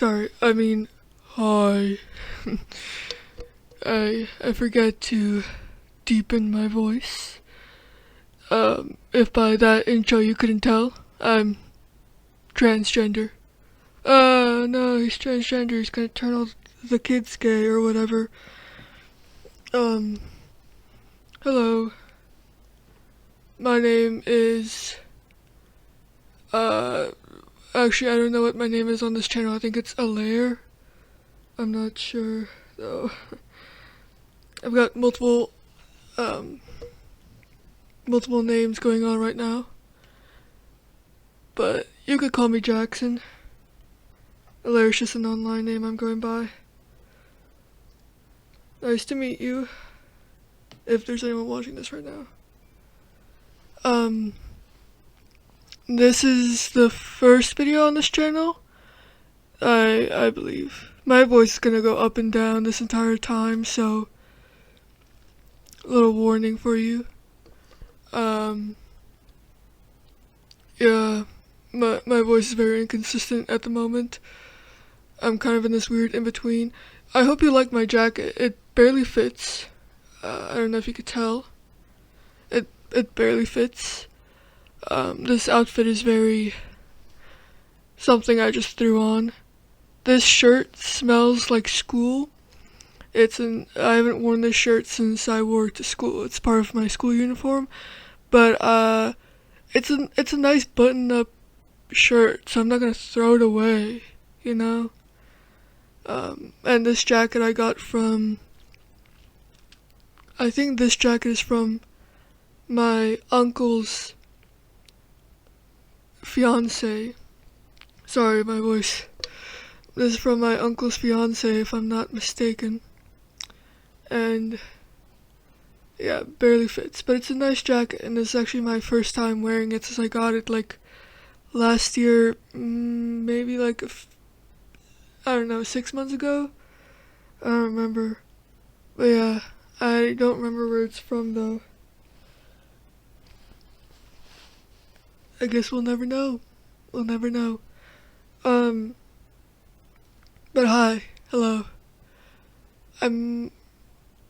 Sorry, I mean, hi. I forget to deepen my voice. If by that intro you couldn't tell, I'm transgender. No, he's transgender. He's gonna turn all the kids gay or whatever. Um, hello. My name is, uh, actually, I don't know what my name is on this channel. I think it's Alair. I'm not sure, though. I've got um, multiple names going on right now. But you could call me Jackson. Alair is just an online name I'm going by. Nice to meet you, if there's anyone watching this right now. This is the first video on this channel, I believe. My voice is gonna go up and down this entire time, so a little warning for you. Yeah, my voice is very inconsistent at the moment. I'm kind of in this weird in-between. I hope you like my jacket. It barely fits. I don't know if you could tell. It barely fits. This outfit is very something I just threw on. This shirt smells like school. I haven't worn this shirt since I wore it to school. It's part of my school uniform, but it's a nice button-up shirt, so I'm not gonna throw it away, you know. And this jacket I got I think this jacket is from my uncle's fiance. Sorry, my voice. This is from my uncle's fiance, if I'm not mistaken. And yeah, barely fits, but it's a nice jacket, and it's actually my first time wearing it since I got it like last year, maybe like I don't know, 6 months ago. I don't remember, but yeah, I don't remember where it's from though. I guess we'll never know. We'll never know. But hi, hello. I'm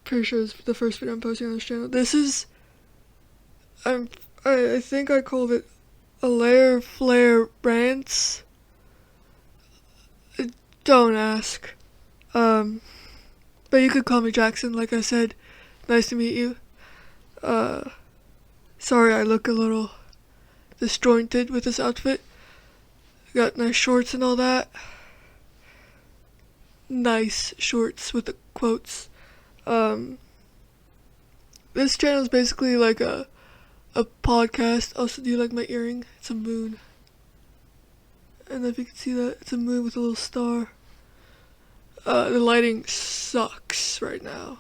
pretty sure it's the first video I'm posting on this channel. This is, I think I called it Alair Flare Rants. Don't ask. But you could call me Jackson, like I said. Nice to meet you. Sorry I look a little disjointed with this outfit. Got nice shorts and all that. Nice shorts with the quotes. This channel is basically like a podcast. Also, do you like my earring? It's a moon. I don't know if you can see that. It's a moon with a little star. The lighting sucks right now.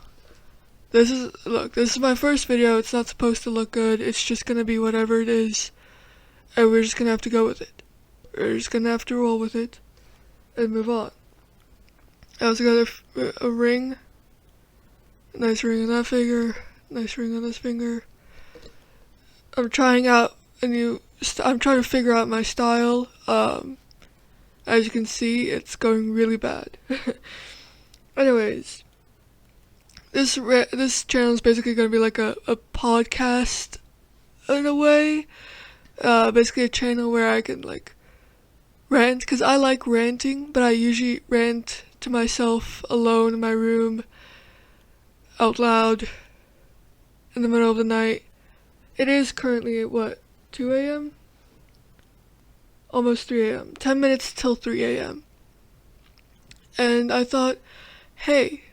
This is my first video. It's not supposed to look good. It's just gonna be whatever it is. And we're just gonna have to go with it. We're just gonna have to roll with it and move on. I also got a ring. Nice ring on that finger. Nice ring on this finger. I'm trying to figure out my style. As you can see, it's going really bad. Anyways, this channel is basically going to be like a podcast in a way. Basically a channel where I can like rant, because I like ranting, but I usually rant to myself alone in my room, out loud, in the middle of the night. It is currently at 2 a.m.? Almost 3 a.m. 10 minutes till 3 a.m. And I thought, hey,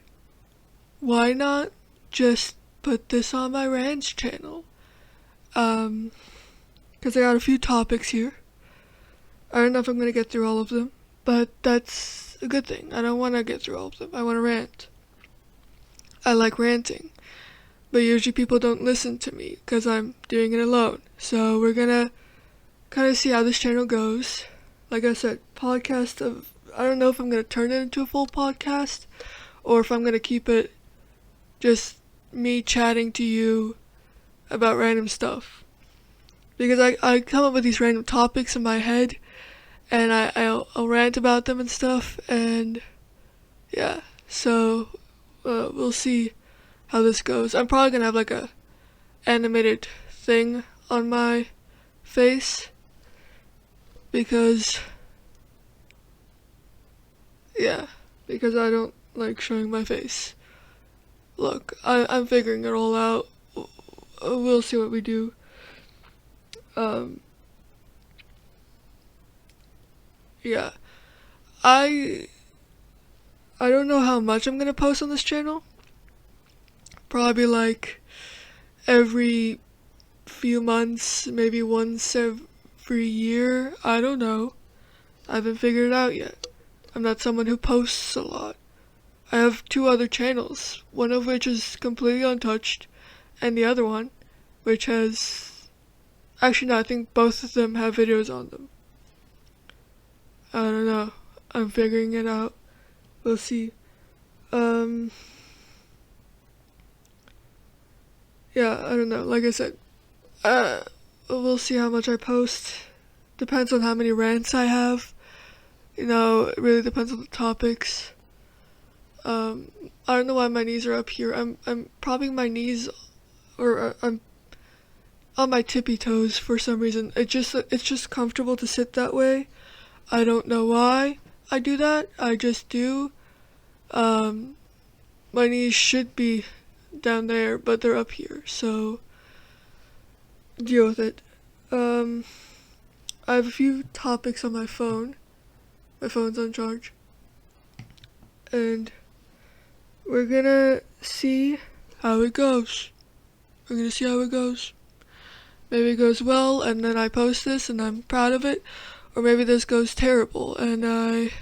why not just put this on my rants channel? Because I got a few topics here. I don't know if I'm going to get through all of them, but that's a good thing. I don't want to get through all of them. I want to rant. I like ranting. But usually people don't listen to me because I'm doing it alone. So we're going to kind of see how this channel goes. Like I said, I don't know if I'm going to turn it into a full podcast or if I'm going to keep it just me chatting to you about random stuff. Because I come up with these random topics in my head and I'll rant about them and stuff, and yeah, so we'll see how this goes. I'm probably gonna have like a animated thing on my face because because I don't like showing my face. Look, I'm figuring it all out. We'll see what we do. Um, yeah, I I don't know how much I'm gonna post on this channel. Probably like every few months, maybe once every year. I don't know. I haven't figured it out yet. I'm not someone who posts a lot. I have 2 other channels, one of which is completely untouched, and the other one, which has... Actually, no, I think both of them have videos on them. I don't know. I'm figuring it out. We'll see. Yeah, I don't know. Like I said, we'll see how much I post. Depends on how many rants I have. You know, it really depends on the topics. I don't know why my knees are up here. I'm propping my knees, or I'm on my tippy toes for some reason. It's just comfortable to sit that way. I don't know why I do that. I just do. My knees should be down there, but they're up here, so deal with it. I have a few topics on my phone. My phone's on charge. And we're gonna see how it goes. We're gonna see how it goes. Maybe it goes well, and then I post this, and I'm proud of it. Or maybe this goes terrible, and I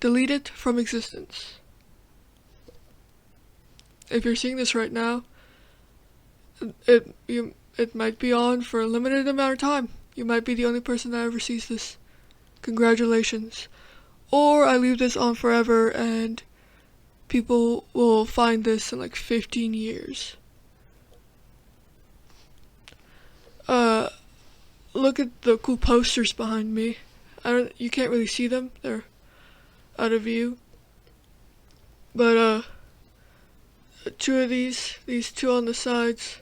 delete it from existence. If you're seeing this right now, it might be on for a limited amount of time. You might be the only person that ever sees this. Congratulations. Or I leave this on forever and people will find this in like 15 years. Look at the cool posters behind me. You can't really see them. They're out of view. But 2 of these 2 on the sides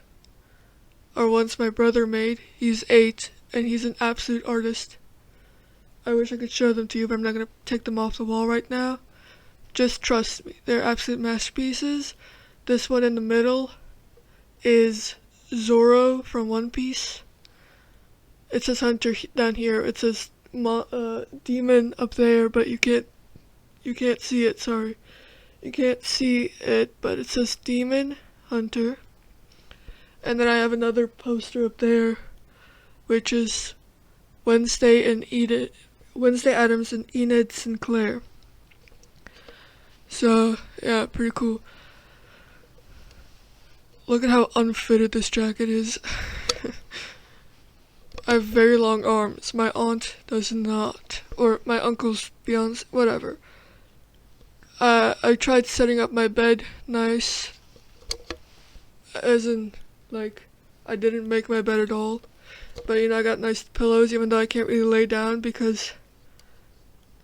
are ones my brother made. He's 8 and he's an absolute artist. I wish I could show them to you, but I'm not gonna take them off the wall right now. Just trust me, they're absolute masterpieces. This one in the middle is Zoro from One Piece. It says Hunter down here. It says Demon up there, but you can't see it. Sorry, you can't see it, but it says Demon Hunter. And then I have another poster up there, which is Wednesday Addams and Enid Sinclair. So yeah, pretty cool. Look at how unfitted this jacket is. I have very long arms. My aunt does not. Or my uncle's fiance, whatever. I tried setting up my bed nice. As in, like, I didn't make my bed at all. But, you know, I got nice pillows, even though I can't really lay down because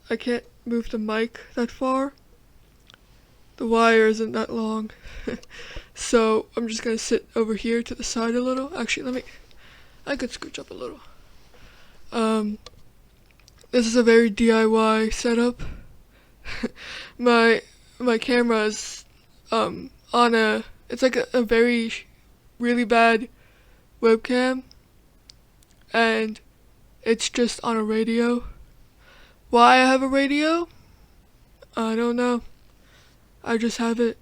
I can't move the mic that far. The wire isn't that long. So, I'm just gonna sit over here to the side a little. Actually, I could scooch up a little. This is a very DIY setup. my camera is on it's like a very really bad webcam, and it's just on a radio. Why I have a radio? I don't know. I just have it,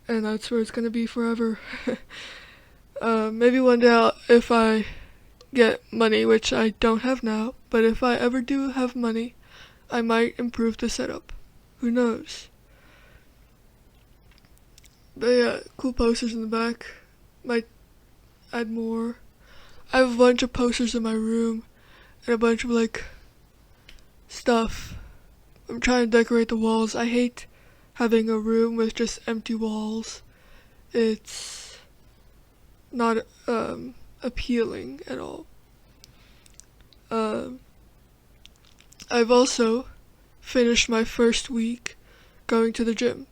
and that's where it's gonna be forever. Maybe one day if I get money, which I don't have now, but if I ever do have money, I might improve the setup. Who knows? But yeah, cool posters in the back. Might add more. I have a bunch of posters in my room and a bunch of like stuff. I'm trying to decorate the walls. I hate having a room with just empty walls. It's not appealing at all. I've also finished my first week going to the gym.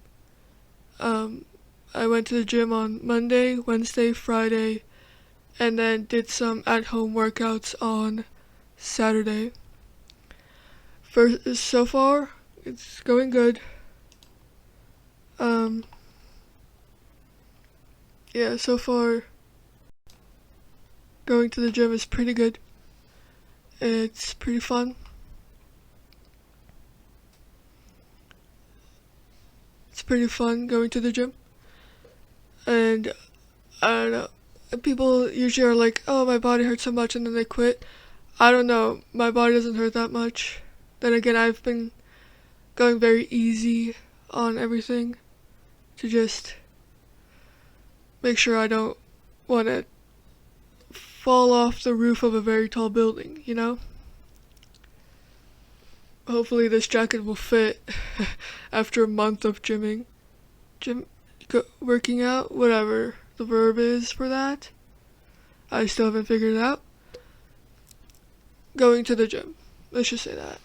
Um, I went to the gym on Monday, Wednesday, Friday, and then did some at-home workouts on Saturday. So far, it's going good. Um, yeah, so far, going to the gym is pretty good. It's pretty fun. It's pretty fun going to the gym. And I don't know. People usually are like, oh, my body hurts so much, and then they quit. I don't know. My body doesn't hurt that much. Then again, I've been going very easy on everything to just make sure I don't want to fall off the roof of a very tall building, you know? Hopefully this jacket will fit after a month of working out, whatever the verb is for that. I still haven't figured it out. Going to the gym. Let's just say that.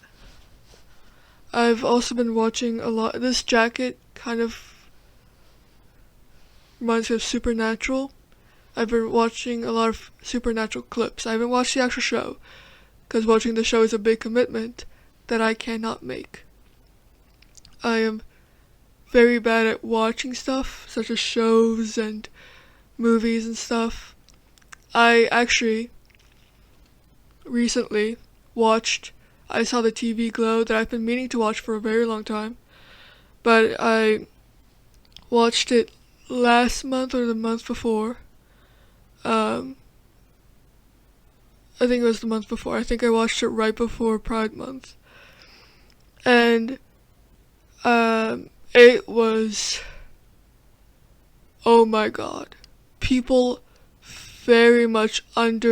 I've also been watching a lot. This jacket kind of reminds me of Supernatural. I've been watching a lot of Supernatural clips. I haven't watched the actual show, because watching the show is a big commitment that I cannot make. I am very bad at watching stuff, such as shows and movies and stuff. I actually recently I saw the TV Glow that I've been meaning to watch for a very long time, but I watched it last month or the month before. I think it was the month before. I think I watched it right before Pride Month. And it was, oh my god. People very much not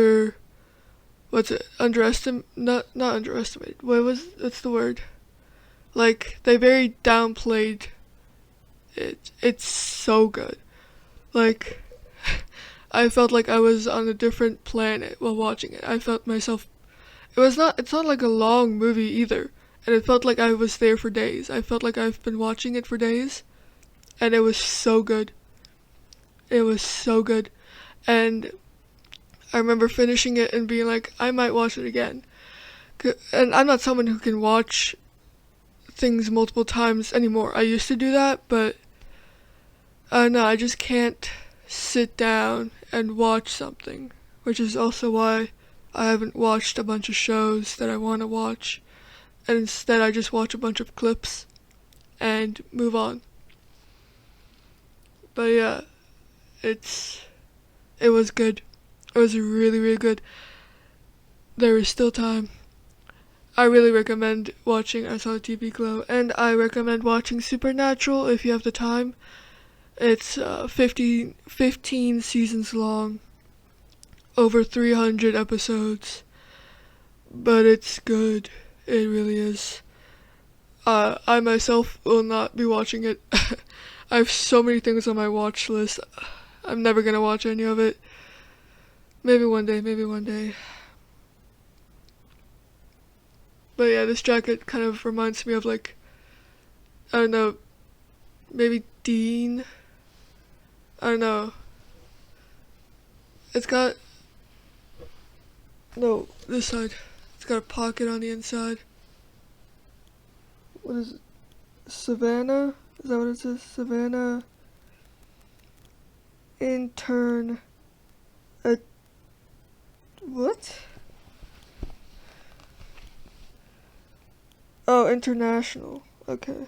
underestimated. What's the word? Like, they very downplayed it. It's so good. Like, I felt like I was on a different planet while watching it. I felt myself, it's not like a long movie either. And it felt like I was there for days. I felt like I've been watching it for days. And it was so good. It was so good. And I remember finishing it and being like, I might watch it again. And I'm not someone who can watch things multiple times anymore. I used to do that, but no, I just can't sit down and watch something. Which is also why I haven't watched a bunch of shows that I want to watch. And instead I just watch a bunch of clips and move on. But yeah, it was good. It was really, really good. There is still time. I really recommend watching I Saw the TV Glow, and I recommend watching Supernatural if you have the time. It's 15 seasons long, over 300 episodes, but it's good. It really is. I myself will not be watching it. I have so many things on my watch list. I'm never gonna watch any of it. Maybe one day. But yeah, this jacket kind of reminds me of, like, I don't know, maybe Dean? I don't know. It's got, no, this side. It's got a pocket on the inside. What is it? Savannah? Is that what it says? Savannah intern. What? Oh, international. Okay.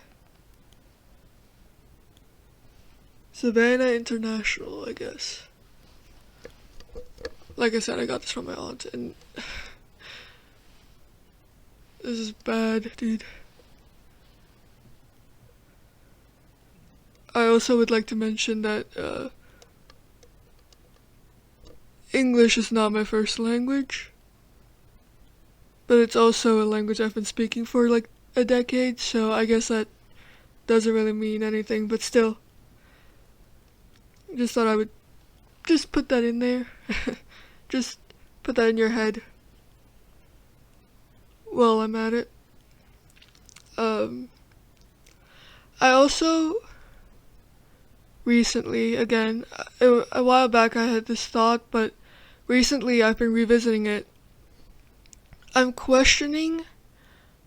Savannah International, I guess. Like I said, I got this from my aunt, and this is bad, dude. I also would like to mention that English is not my first language, but it's also a language I've been speaking for like a decade, so I guess that doesn't really mean anything, but still. Just thought I would just put that in there. Just put that in your head while I'm at it. Um, I also recently, again, a while back I had this thought, but recently I've been revisiting it. I'm questioning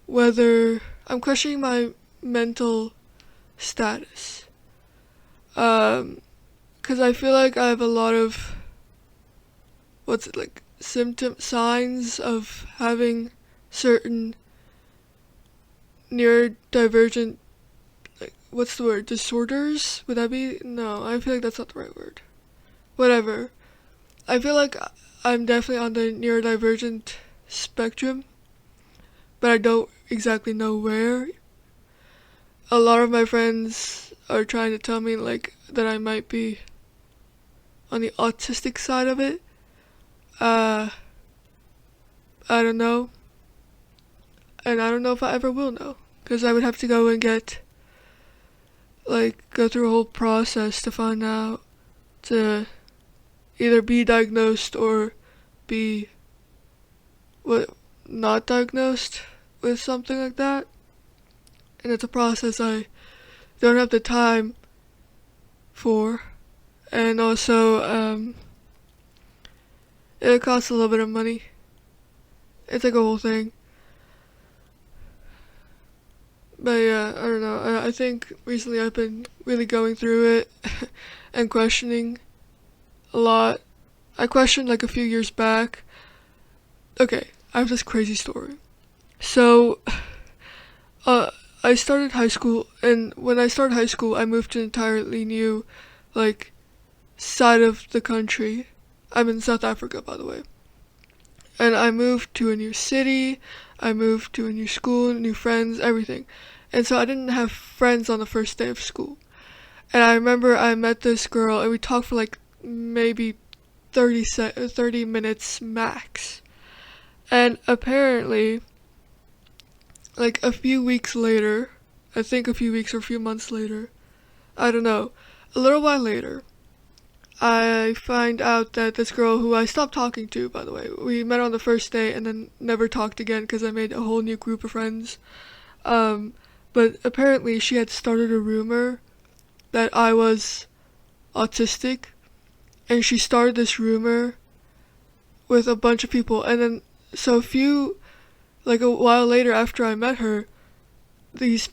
I'm questioning my mental status. 'Cause I feel like I have a lot of, signs of having certain neurodivergent, what's the word, disorders? Would that be? No, I feel like that's not the right word. Whatever. I feel like I'm definitely on the neurodivergent spectrum, but I don't exactly know where. A lot of my friends are trying to tell me, like, that I might be on the autistic side of it. I don't know. And I don't know if I ever will know. Because I would have to go and go through a whole process to find out, to either be diagnosed or be, not diagnosed with something like that. And it's a process I don't have the time for. And also, it costs a little bit of money. It's like a whole thing. But yeah, I don't know. I think recently I've been really going through it and questioning a lot. I questioned like a few years back. Okay, I have this crazy story. So, I started high school, and when I started high school, I moved to an entirely new, like, side of the country. I'm in South Africa, by the way. And I moved to a new city, I moved to a new school, new friends, everything. And so I didn't have friends on the first day of school. And I remember I met this girl, and we talked for like maybe 30 minutes max. And apparently, like a few weeks later, I think a few weeks or a few months later, I don't know, a little while later, I find out that this girl who I stopped talking to, by the way, we met on the first day and then never talked again because I made a whole new group of friends. But apparently she had started a rumor that I was autistic, and she started this rumor with a bunch of people. And then, so a while later after I met her, these a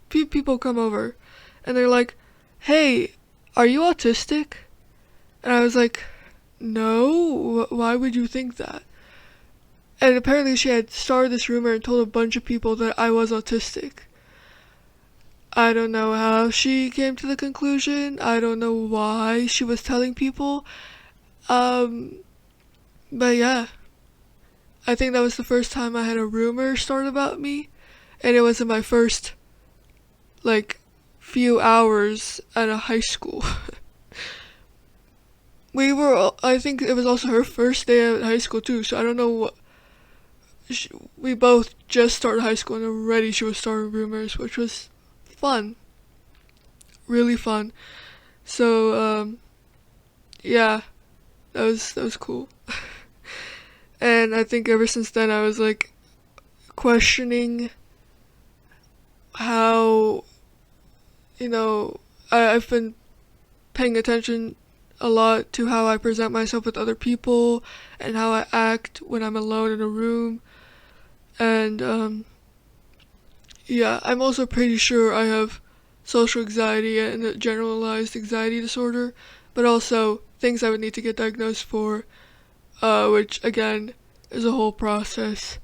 few people come over, and they're like, "Hey, are you autistic?" And I was like, "No, why would you think that?" And apparently she had started this rumor and told a bunch of people that I was autistic. I don't know how she came to the conclusion. I don't know why she was telling people. But yeah. I think that was the first time I had a rumor start about me. And it was in my first, few hours at a high school. I think it was also her first day at high school too, so I don't know what. We both just started high school and already she was starting rumors, which was fun. Really fun. So, yeah, that was cool. And I think ever since then I was like questioning how, I've been paying attention a lot to how I present myself with other people and how I act when I'm alone in a room. And, yeah, I'm also pretty sure I have social anxiety and a generalized anxiety disorder, but also things I would need to get diagnosed for, which, again, is a whole process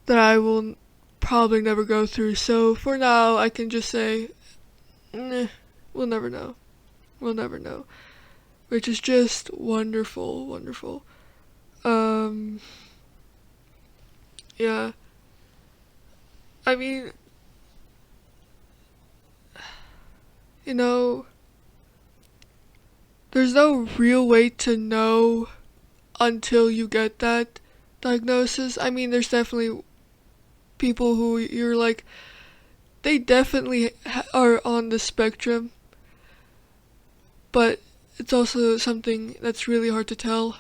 that I will probably never go through. So for now, I can just say, we'll never know. We'll never know. Which is just wonderful, wonderful. Yeah. I mean, there's no real way to know until you get that diagnosis. I mean, there's definitely people who you're like, they definitely are on the spectrum, but it's also something that's really hard to tell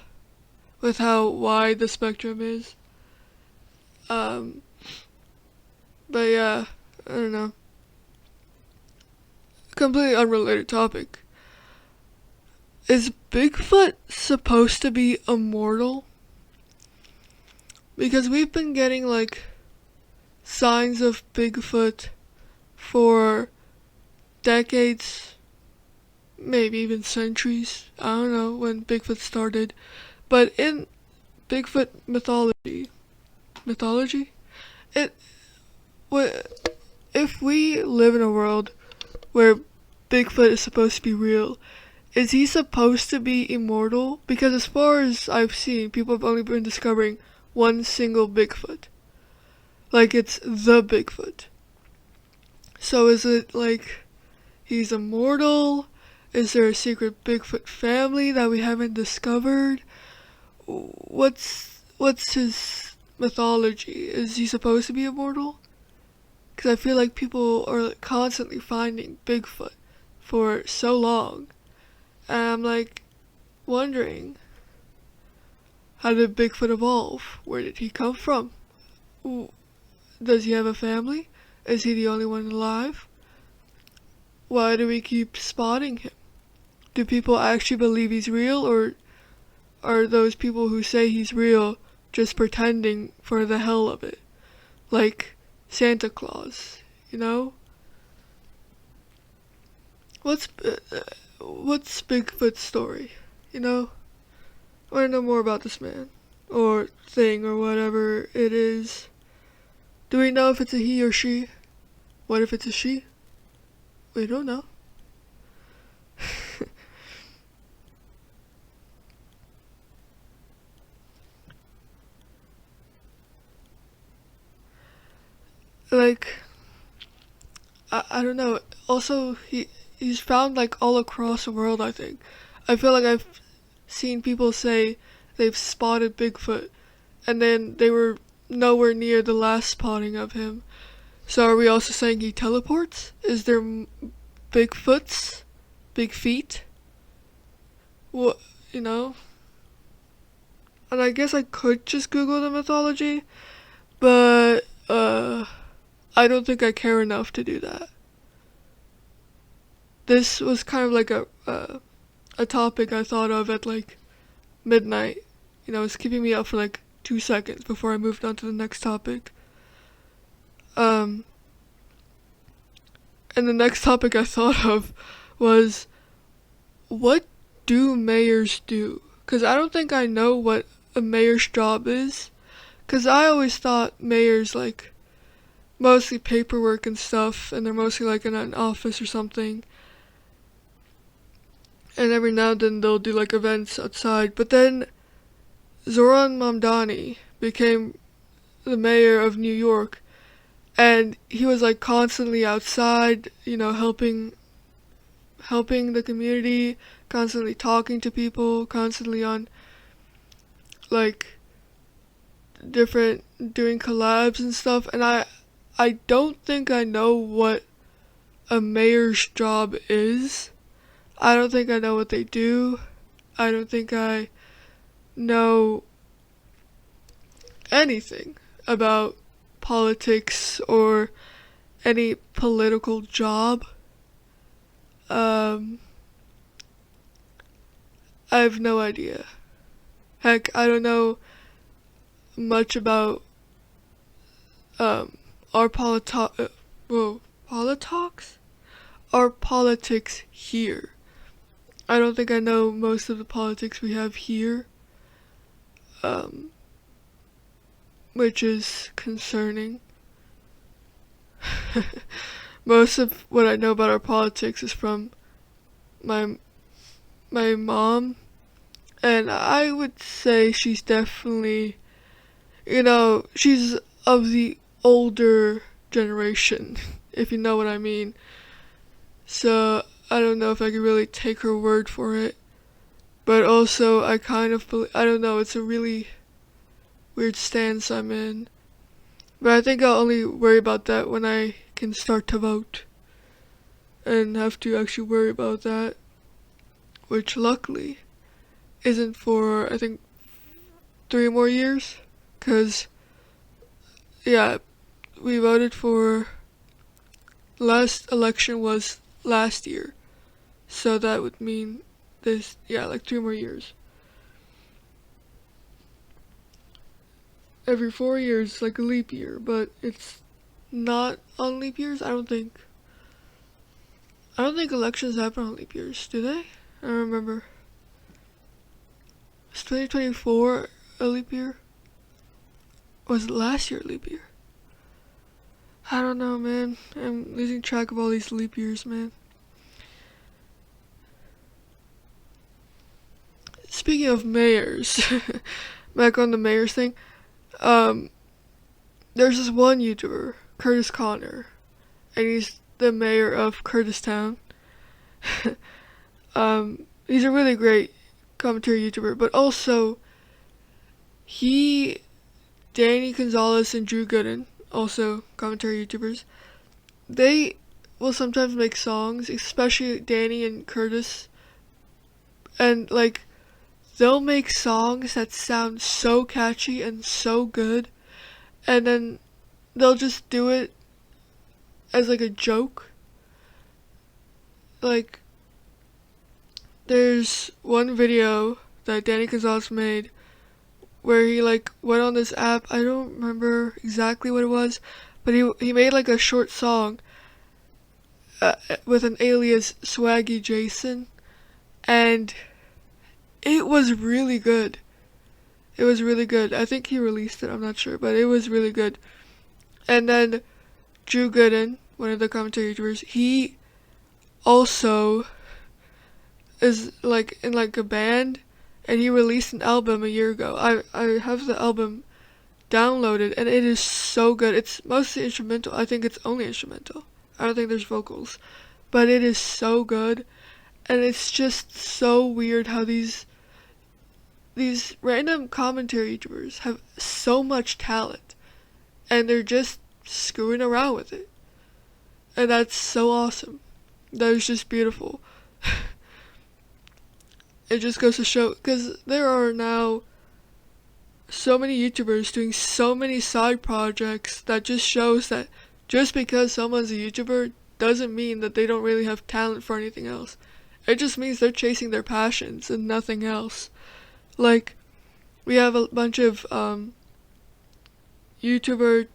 with how wide the spectrum is. Um, but yeah, I don't know. Completely unrelated topic. Is Bigfoot supposed to be immortal? Because we've been getting like signs of Bigfoot for decades, maybe even centuries. I don't know when Bigfoot started. But in Bigfoot mythology, it if we live in a world where Bigfoot is supposed to be real, is he supposed to be immortal? Because as far as I've seen, people have only been discovering one single Bigfoot. Like it's the Bigfoot. So is it like he's immortal? Is there a secret Bigfoot family that we haven't discovered? What's his mythology? Is he supposed to be immortal? Because I feel like people are constantly finding Bigfoot for so long. And I'm like wondering, how did Bigfoot evolve? Where did he come from? Does he have a family? Is he the only one alive? Why do we keep spotting him? Do people actually believe he's real, or are those people who say he's real just pretending for the hell of it? Like Santa Claus, you know? What's Bigfoot's story? You know? I want to know more about this man, or thing, or whatever it is. Do we know if it's a he or she? What if it's a she? We don't know. Like, I don't know. Also, he's found like all across the world, I think. I feel like I've seen people say they've spotted Bigfoot, and then they were nowhere near the last spotting of him. So are we also saying he teleports? Is there Bigfoots? Big feet? What, you know? And I guess I could just Google the mythology, but I don't think I care enough to do that. This was kind of like a topic I thought of at like midnight. You know, it's keeping me up for like 2 seconds before I moved on to the next topic. And the next topic I thought of was, what do mayors do? Because I don't think I know what a mayor's job is. Because I always thought mayors like mostly paperwork and stuff, and they're mostly like in an office or something. And every now and then they'll do like events outside. But then Zoran Mamdani became the mayor of New York, and he was like constantly outside, you know, helping the community, constantly talking to people, constantly on like doing collabs and stuff. And I don't think I know what a mayor's job is. I don't think I know what they do. I don't think I know anything about politics or any political job. I have no idea. Heck, I don't know much about our politics? Our politics here. I don't think I know most of the politics we have here, which is concerning. Most of what I know about our politics is from my mom, and I would say she's definitely, you know, she's of the older generation, if you know what I mean. So I don't know if I could really take her word for it, but also I kind of I don't know, it's a really weird stance I'm in. But I think I'll only worry about that when I can start to vote and have to actually worry about that, which luckily isn't for, I think, 3 more years, because yeah, we voted for, last election was last year. So that would mean this, yeah, like 3 more years. Every 4 years, like a leap year, but it's not on leap years, I don't think. I don't think elections happen on leap years, do they? I don't remember. Is 2024 a leap year? Or was it last year a leap year? I don't know, man. I'm losing track of all these leap years, man. Speaking of mayors, back on the mayors thing, um, there's this one YouTuber, Curtis Connor, and he's the mayor of Kurdistown. He's a really great commentary YouTuber, but also Danny Gonzalez and Drew Gooden, also commentary YouTubers, they will sometimes make songs, especially Danny and Curtis, and like they'll make songs that sound so catchy and so good, and then they'll just do it as like a joke. Like, there's one video that Danny Gonzalez made where he like went on this app. I don't remember exactly what it was, but he made like a short song with an alias Swaggy Jason, and it was really good. It was really good. I think he released it, I'm not sure, but it was really good. And then Drew Gooden, one of the commentary YouTubers, he also is like in like a band, and he released an album a year ago. I have the album downloaded, and it is so good. It's mostly instrumental. I think it's only instrumental. I don't think there's vocals, but it is so good, and it's just so weird how these random commentary YouTubers have so much talent, and they're just screwing around with it, and that's so awesome. That is just beautiful. It just goes to show, because there are now so many YouTubers doing so many side projects, that just shows that just because someone's a YouTuber doesn't mean that they don't really have talent for anything else. It just means they're chasing their passions and nothing else. Like, we have a bunch of YouTuber,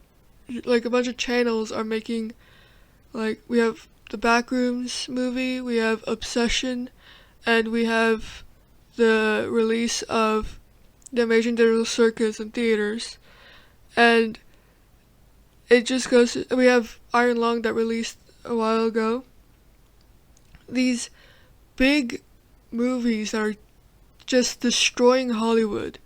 like a bunch of channels are making, like, we have the Backrooms movie, we have Obsession, and we have the release of The Amazing Digital Circus in theaters. And it just goes to, we have Iron Lung that released a while ago. These big movies that are just destroying Hollywood.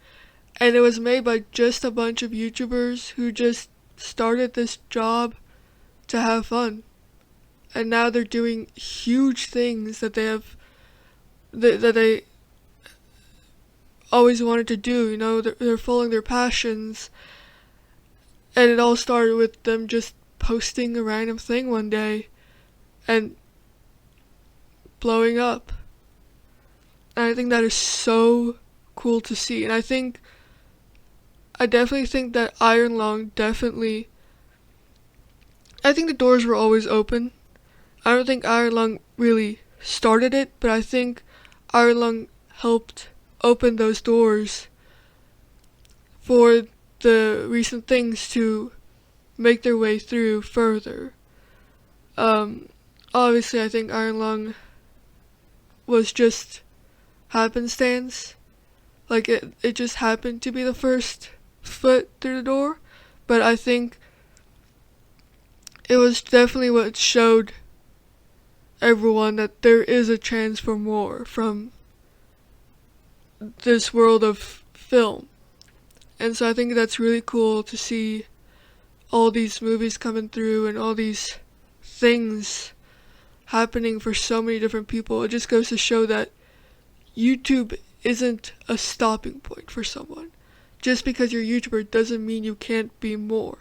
And it was made by just a bunch of YouTubers who just started this job to have fun. And now they're doing huge things that they always wanted to do, you know, they're following their passions. And it all started with them just posting a random thing one day and blowing up. And I think that is so cool to see. And I definitely think that Iron Lung I think the doors were always open. I don't think Iron Lung really started it, but I think Iron Lung helped open those doors for the recent things to make their way through further. Obviously, I think Iron Lung was just happenstance. Like, it just happened to be the first foot through the door, but I think it was definitely what showed everyone that there is a chance for more from this world of film. And so I think that's really cool to see all these movies coming through and all these things happening for so many different people. It just goes to show that YouTube isn't a stopping point for someone. Just because you're a YouTuber doesn't mean you can't be more.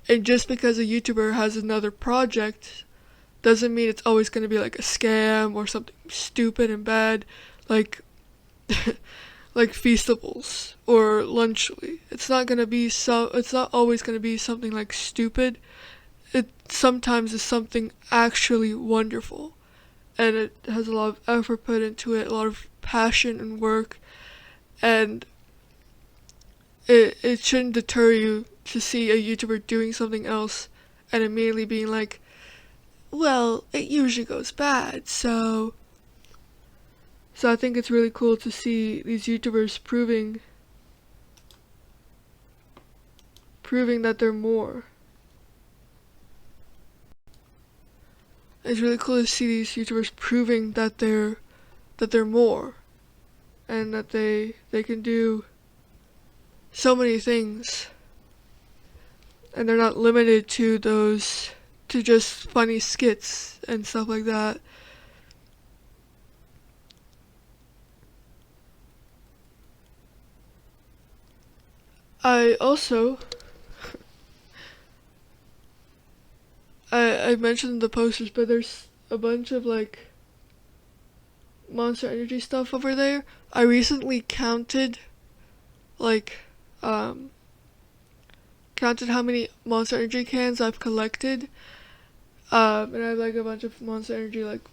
And just because a YouTuber has another project doesn't mean it's always going to be like a scam or something stupid and bad. Like like Feastables or Lunchly. It's not gonna be it's not always gonna be something like stupid. It sometimes is something actually wonderful, and it has a lot of effort put into it, a lot of passion and work, and it shouldn't deter you to see a YouTuber doing something else and immediately being like, well, it usually goes bad, so I think it's really cool to see these YouTubers proving that they're more. It's really cool to see these YouTubers proving that they're more, and that they can do so many things, and they're not limited to just funny skits and stuff like that. I also I mentioned the posters, but there's a bunch of like Monster Energy stuff over there. I recently like um counted how many Monster Energy cans I've collected. And I have like a bunch of Monster Energy like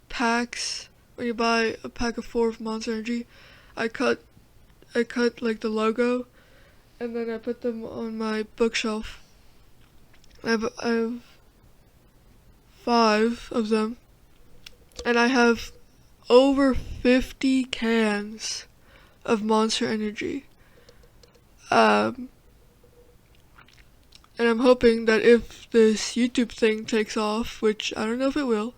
packs. When you buy a pack of 4 of Monster Energy, I cut like the logo, and then I put them on my bookshelf. I have 5 of them, and I have over 50 cans of Monster Energy. And I'm hoping that if this YouTube thing takes off, which I don't know if it will,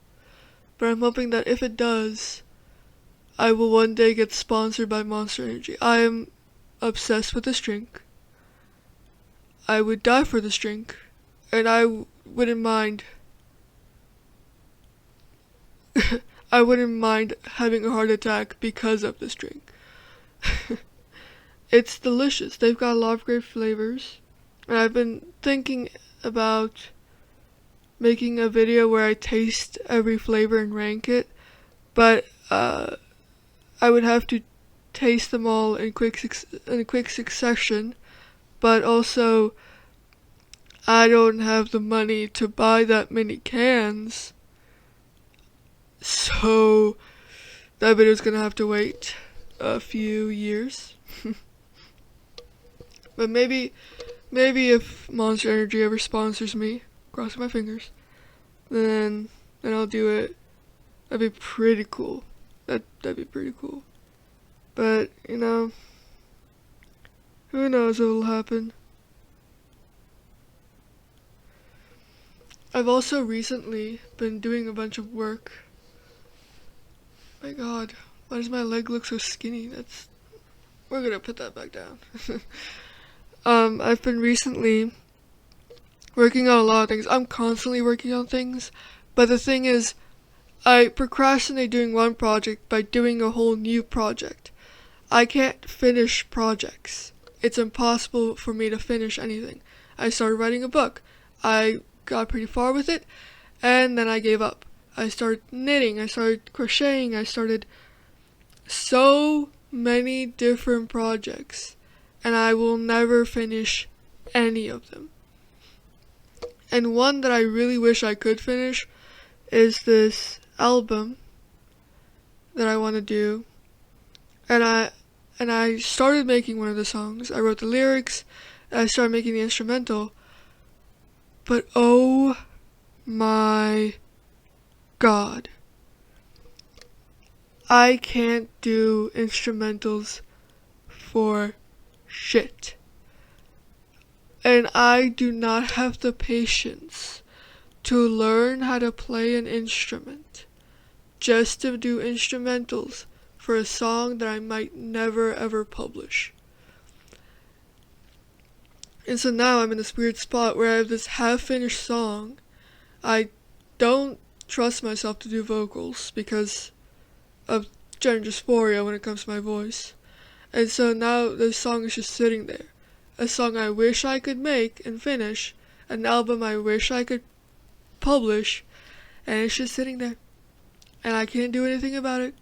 but I'm hoping that if it does, I will one day get sponsored by Monster Energy. I am obsessed with this drink. I would die for this drink, and I wouldn't mind I wouldn't mind having a heart attack because of this drink. It's delicious. They've got a lot of great flavors. And I've been thinking about making a video where I taste every flavor and rank it, but I would have to taste them all in a quick succession, but also I don't have the money to buy that many cans, so that video's gonna have to wait a few years. But maybe if Monster Energy ever sponsors me, crossing my fingers, then I'll do it. That'd be pretty cool. That'd be pretty cool. But, you know, who knows what will happen. I've also recently been doing a bunch of work. My god, why does my leg look so skinny? We're gonna put that back down. I've been recently working on a lot of things. I'm constantly working on things, but the thing is, I procrastinate doing one project by doing a whole new project. I can't finish projects. It's impossible for me to finish anything. I started writing a book. I got pretty far with it, and then I gave up. I started knitting, I started crocheting, I started so many different projects, and I will never finish any of them. And one that I really wish I could finish is this album that I want to do. And I started making one of the songs. I wrote the lyrics, and I started making the instrumental. But oh my god, I can't do instrumentals for shit. And I do not have the patience to learn how to play an instrument just to do instrumentals for a song that I might never ever publish. And so now I'm in this weird spot where I have this half-finished song. I don't trust myself to do vocals because of gender dysphoria when it comes to my voice. And so now this song is just sitting there. A song I wish I could make and finish, an album I wish I could publish, and it's just sitting there. And I can't do anything about it.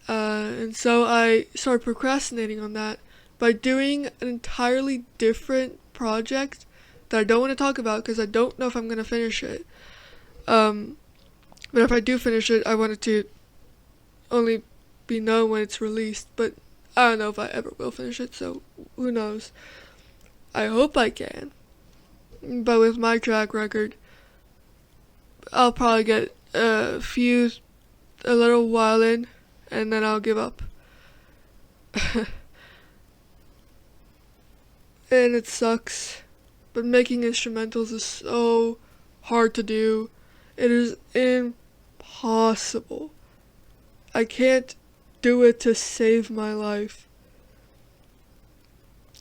And so I started procrastinating on that by doing an entirely different project that I don't want to talk about because I don't know if I'm going to finish it. But if I do finish it, I want it to only be known when it's released. But I don't know if I ever will finish it, so who knows. I hope I can. But with my track record, I'll probably get a little while in, and then I'll give up. And it sucks. But making instrumentals is so hard to do. It is impossible. I can't do it to save my life.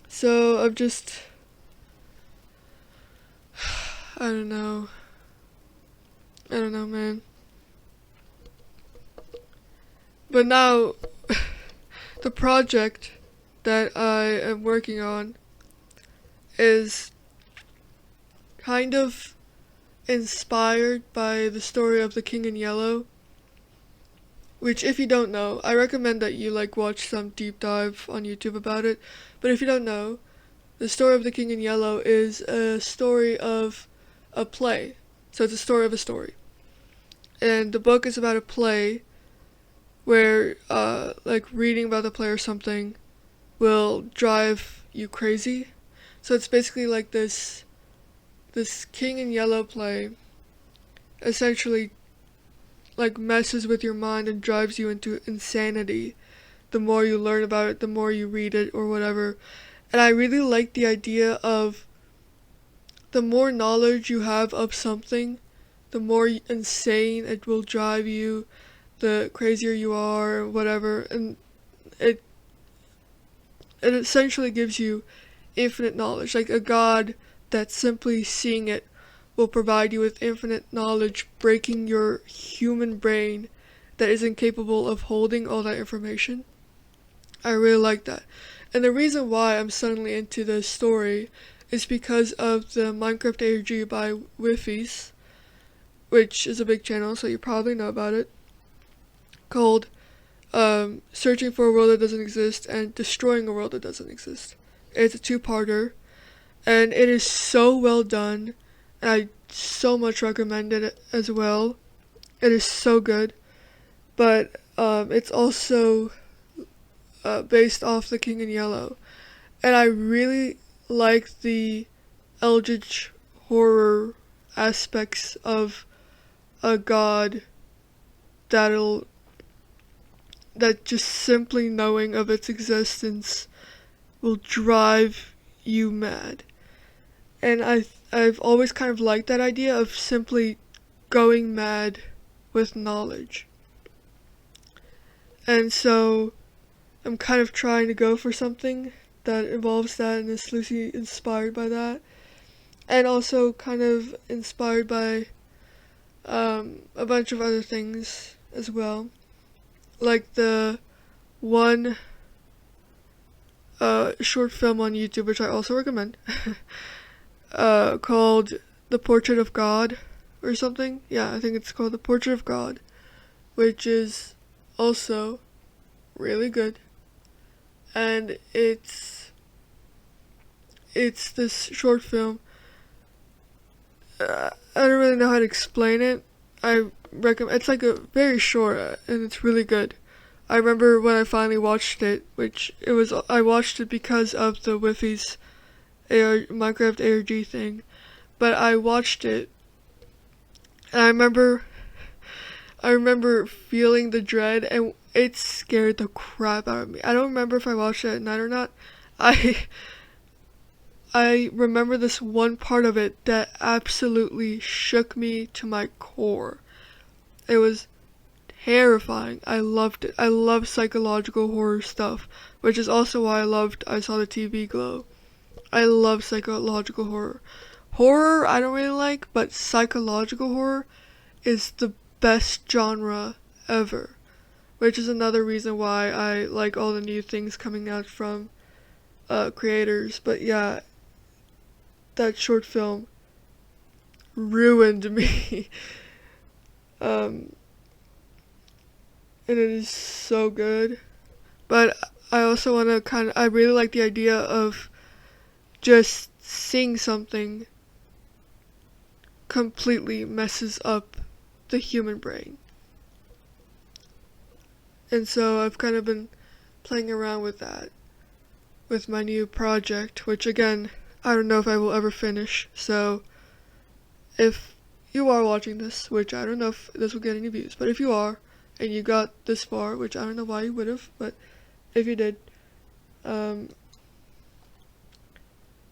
So I'm just... I don't know, man. But now, the project that I am working on is kind of inspired by the story of the King in Yellow, which, if you don't know, I recommend that you watch some deep dive on YouTube about it. But if you don't know, the story of the King in Yellow is a story of a play. So it's a story of a story. And the book is about a play where reading about the play or something will drive you crazy. So it's basically like this King in Yellow play essentially messes with your mind and drives you into insanity. The more you learn about it, the more you read it or whatever. And I really like the idea of the more knowledge you have of something, the more insane it will drive you, the crazier you are, or whatever. And it essentially gives you infinite knowledge. Like a god that simply seeing it will provide you with infinite knowledge, breaking your human brain that is incapable of holding all that information. I really like that. And the reason why I'm suddenly into this story is because of the Minecraft ARG by Wiffies, which is a big channel, so you probably know about it, called Searching for a World That Doesn't Exist and Destroying a World That Doesn't Exist. It's a two-parter, and it is so well done, and I so much recommend it as well. It is so good, but it's also based off The King in Yellow, and I really like the eldritch horror aspects of a god that just simply knowing of its existence will drive you mad. And I've always kind of liked that idea of simply going mad with knowledge. And so I'm kind of trying to go for something that involves that and is loosely inspired by that. And also kind of inspired by a bunch of other things as well. Like the one short film on YouTube, which I also recommend, called The Portrait of God or something. Yeah, I think it's called The Portrait of God, which is also really good. And it's this short film. I don't really know how to explain it. I recommend. It's a very short, and it's really good. I remember when I finally watched it, I watched it because of the Wiffies Minecraft ARG thing, but I watched it, and I remember feeling the dread, and it scared the crap out of me. I don't remember if I watched it at night or not. I remember this one part of it that absolutely shook me to my core. It was terrifying. I loved it. I love psychological horror stuff, which is also why I Saw the TV Glow. I love psychological horror. Horror I don't really like, but psychological horror is the best genre ever, which is another reason why I like all the new things coming out from creators. But yeah, that short film ruined me. and it is so good. But I also want to I really like the idea of just seeing something completely messes up the human brain. And so I've kind of been playing around with that with my new project, which again, I don't know if I will ever finish. So if you are watching this, which I don't know if this will get any views, but if you are, and you got this far, which I don't know why you would have, but if you did,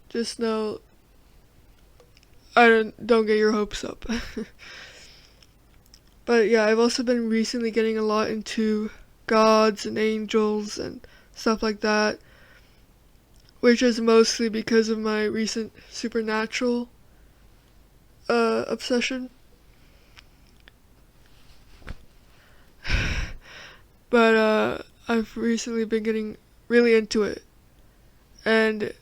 just know I don't get your hopes up. But yeah, I've also been recently getting a lot into gods and angels and stuff like that, which is mostly because of my recent supernatural obsession. But I've recently been getting really into it, and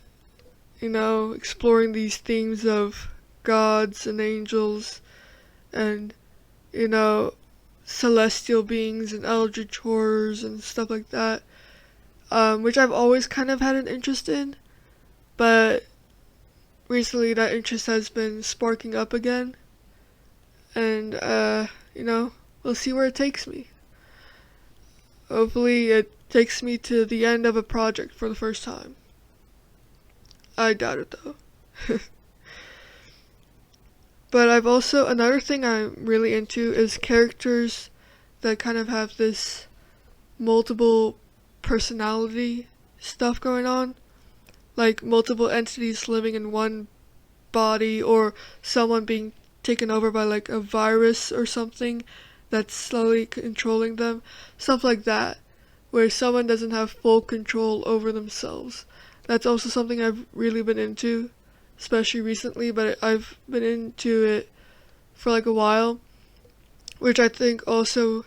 exploring these themes of gods and angels and celestial beings and eldritch horrors and stuff like that, which I've always kind of had an interest in, but recently that interest has been sparking up again, and we'll see where it takes me. Hopefully it takes me to the end of a project for the first time. I doubt it though. But I've also, another thing I'm really into is characters that kind of have this multiple personality stuff going on. Like multiple entities living in one body, or someone being taken over by like a virus or something that's slowly controlling them. Stuff like that, where someone doesn't have full control over themselves. That's also something I've really been into, especially recently, but I've been into it for like a while, which I think also,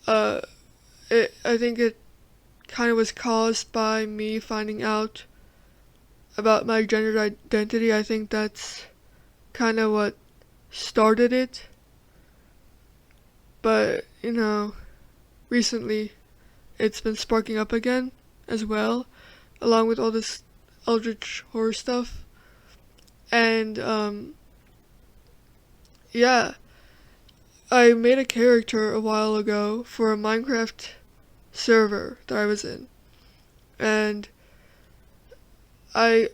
I think it kind of was caused by me finding out about my gender identity. I think that's kind of what started it. But, recently it's been sparking up again as well, along with all this eldritch horror stuff. And, yeah, I made a character a while ago for a Minecraft server that I was in. And I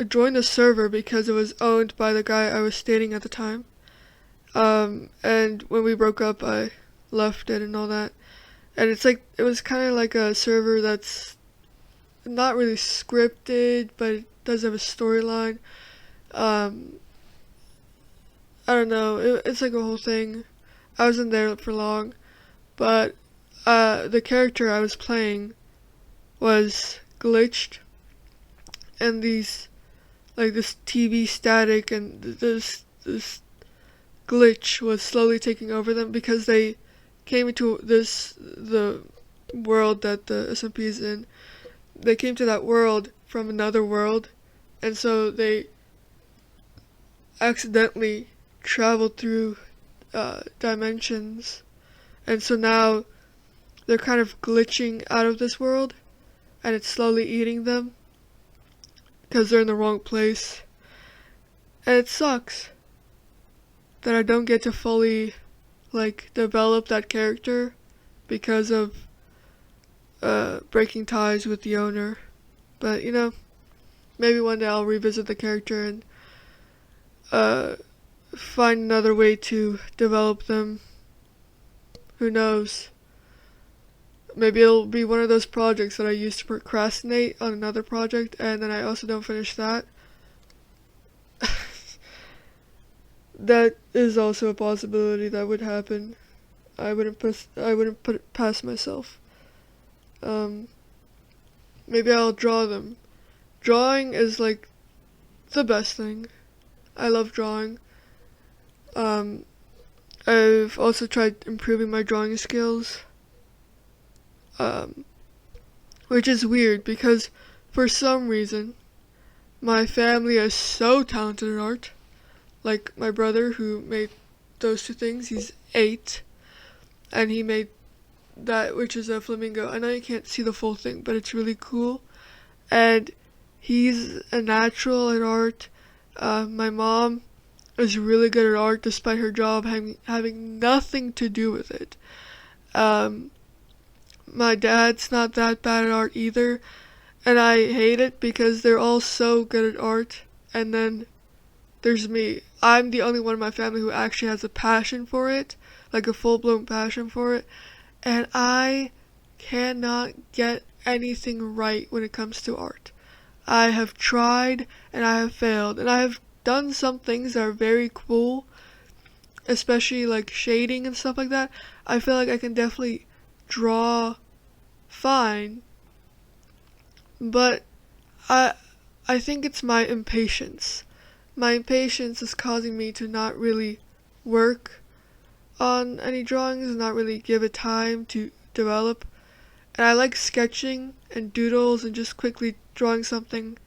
joined the server because it was owned by the guy I was dating at the time. And when we broke up, I left it and all that. And it was kind of like a server that's not really scripted, but it does have a storyline. I don't know, it's like a whole thing. I wasn't there for long, but the character I was playing was glitched, and this TV static and this glitch was slowly taking over them because they came into the world that the SMP is in. They came to that world from another world, and so they accidentally traveled through dimensions, and so now they're kind of glitching out of this world, and it's slowly eating them because they're in the wrong place. And it sucks that I don't get to fully develop that character because of breaking ties with the owner. But maybe one day I'll revisit the character and find another way to develop them. Who knows? Maybe it'll be one of those projects that I used to procrastinate on another project, and then I also don't finish that. That is also a possibility that would happen. I wouldn't put it past myself. Maybe I'll draw them. Drawing is like the best thing. I love drawing. I've also tried improving my drawing skills. Which is weird because for some reason my family is so talented in art. Like my brother who made those two things, he's 8. and he made that, which is a flamingo. I know you can't see the full thing, but it's really cool. And he's a natural at art. My mom is really good at art despite her job having nothing to do with it. Um, my dad's not that bad at art either, and I hate it because they're all so good at art. And then there's me. I'm the only one in my family who actually has a passion for it, like a full-blown passion for it. And I cannot get anything right when it comes to art. I have tried and I have failed, and I have done some things that are very cool, especially like shading and stuff like that. I feel like I can definitely draw fine, but I I think it's my impatience. My impatience is causing me to not really work on any drawings, not really give it time to develop. And I like sketching and doodles and just quickly drawing something,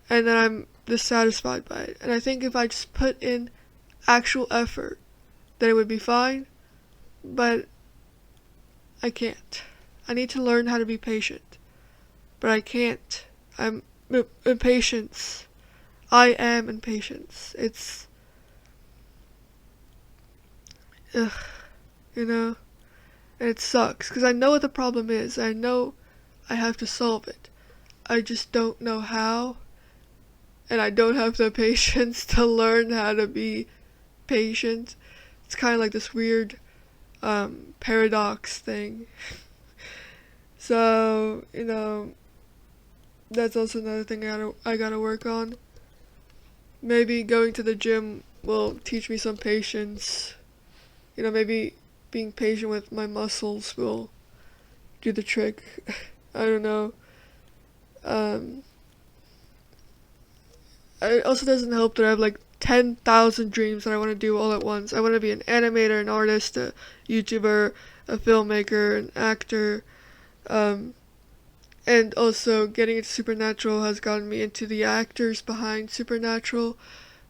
and then I'm dissatisfied by it. And I think if I just put in actual effort, then it would be fine, but I can't. I need to learn how to be patient, but I can't. I'm impatience. I am impatience. It's, ugh, you know? And it sucks, because I know what the problem is. I know I have to solve it. I just don't know how, and I don't have the patience to learn how to be patient. It's kind of like this weird paradox thing. So, that's also another thing I gotta work on. Maybe going to the gym will teach me some patience. Maybe being patient with my muscles will do the trick. I don't know. It also doesn't help that I have like 10,000 dreams that I want to do all at once. I want to be an animator, an artist, a YouTuber, a filmmaker, an actor. And also getting into Supernatural has gotten me into the actors behind Supernatural,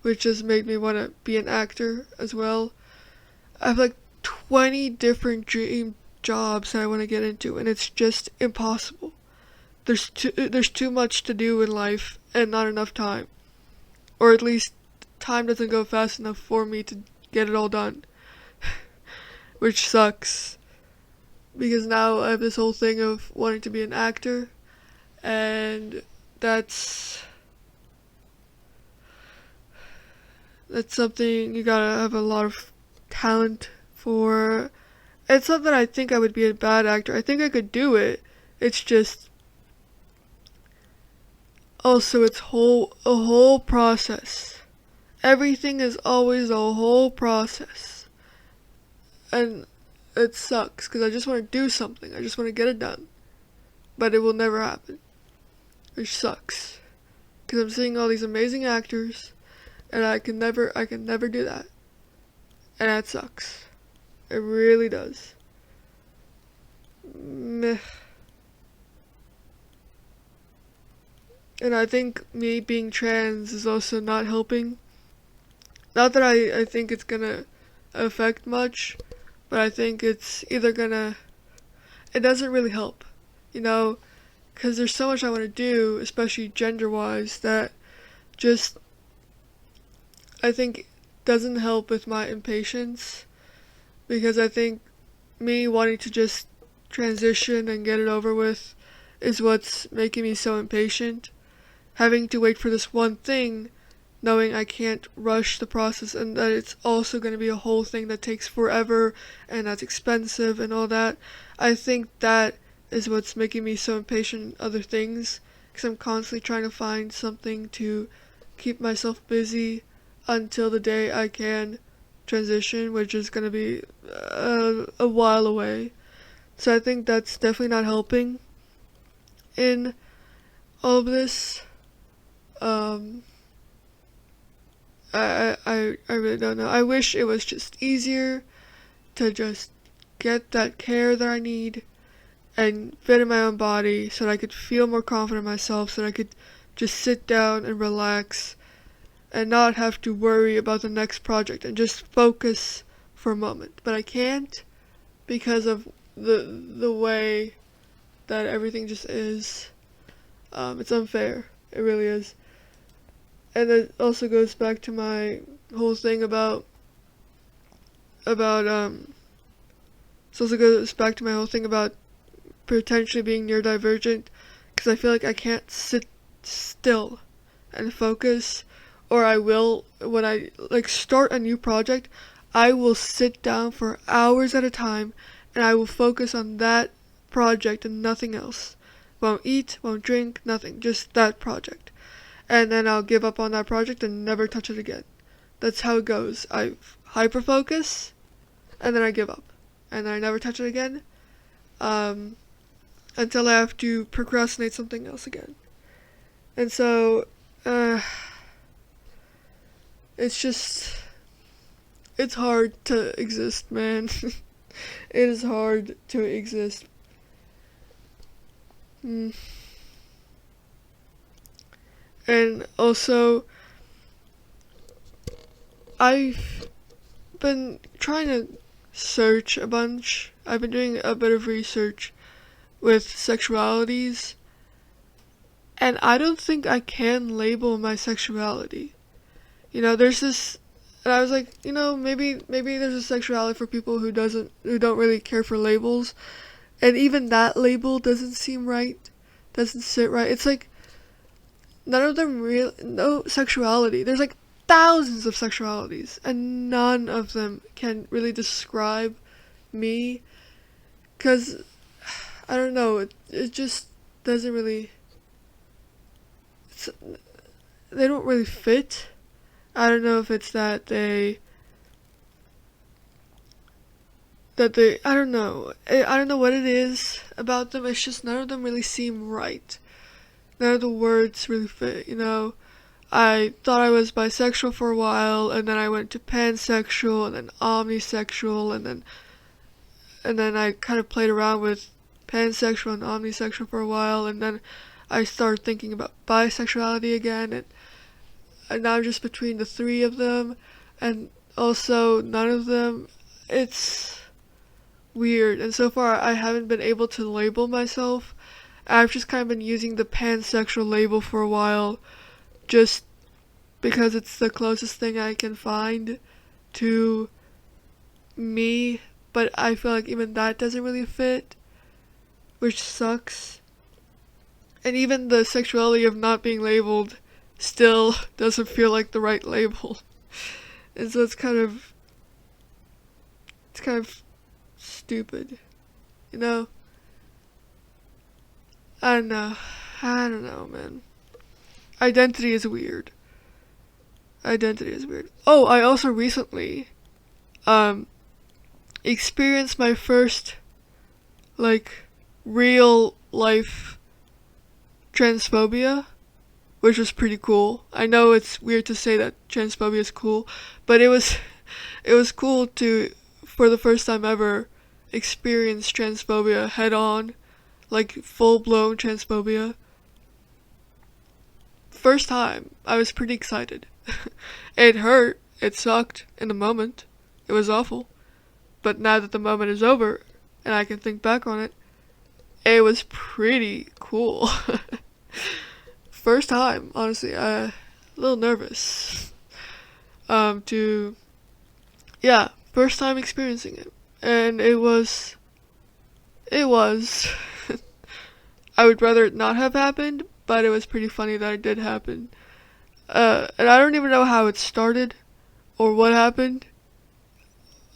which has made me want to be an actor as well. I have like 20 different dream jobs that I want to get into, and it's just impossible. There's too much to do in life and not enough time. Or at least time doesn't go fast enough for me to get it all done. Which sucks. Because now I have this whole thing of wanting to be an actor, and that's something you gotta have a lot of talent for. It's not that I think I would be a bad actor. I think I could do it. It's just also it's a whole process. Everything is always a whole process. And it sucks because I just want to do something. I just want to get it done. But it will never happen. Which sucks. Because I'm seeing all these amazing actors and I can never do that. And that sucks. It really does. Meh. And I think me being trans is also not helping. Not that I think it's gonna affect much, but I think it's either gonna... It doesn't really help, because there's so much I want to do, especially gender-wise, that just, I think, doesn't help with my impatience, because I think me wanting to just transition and get it over with is what's making me so impatient. Having to wait for this one thing, knowing I can't rush the process, and that it's also going to be a whole thing that takes forever and that's expensive and all that. I think that is what's making me so impatient in other things, because I'm constantly trying to find something to keep myself busy until the day I can transition, which is going to be a while away. So I think that's definitely not helping in all of this. I really don't know. I wish it was just easier to just get that care that I need and fit in my own body so that I could feel more confident in myself, so that I could just sit down and relax and not have to worry about the next project and just focus for a moment. But I can't because of the way that everything just is. It's unfair. It really is. And it also goes back to my whole thing about it also goes back to my whole thing about potentially being neurodivergent, because I feel like I can't sit still and focus, or I will, when I like start a new project, I will sit down for hours at a time and I will focus on that project and nothing else. Won't eat, won't drink, nothing, just that project. And then I'll give up on that project and never touch it again. That's how it goes. I hyper focus and then I give up. And then I never touch it again. Until I have to procrastinate something else again. And so, it's hard to exist, man. It is hard to exist. And also, I've been trying to search a bunch. I've been doing a bit of research with sexualities, and I don't think I can label my sexuality. There's this, and I was like, maybe there's a sexuality for people who don't really care for labels, and even that label doesn't seem right, doesn't sit right. It's like none of them no sexuality. There's like thousands of sexualities, and none of them can really describe me, because I don't know, it just doesn't really, they don't really fit. I don't know if it's that they, I don't know. I don't know what it is about them. It's just none of them really seem right. None of the words really fit, I thought I was bisexual for a while, and then I went to pansexual, and then omnisexual, and then I kind of played around with pansexual and omnisexual for a while, and then I started thinking about bisexuality again, and now I'm just between the three of them, and also none of them, it's weird, and so far I haven't been able to label myself. I've just kind of been using the pansexual label for a while, just because it's the closest thing I can find to me, but I feel like even that doesn't really fit, which sucks. And even the sexuality of not being labeled still doesn't feel like the right label. And so it's kind of stupid, I don't know, man. Identity is weird. Oh, I also recently experienced my first real life transphobia, which was pretty cool. I know it's weird to say that transphobia is cool, but it was cool to, for the first time ever, experience transphobia head on, full-blown transphobia. First time, I was pretty excited. It hurt, it sucked in the moment, it was awful, but now that the moment is over and I can think back on it, it was pretty cool. First time, honestly, a little nervous. First time experiencing it, and it was. I would rather it not have happened, but it was pretty funny that it did happen. And I don't even know how it started or what happened.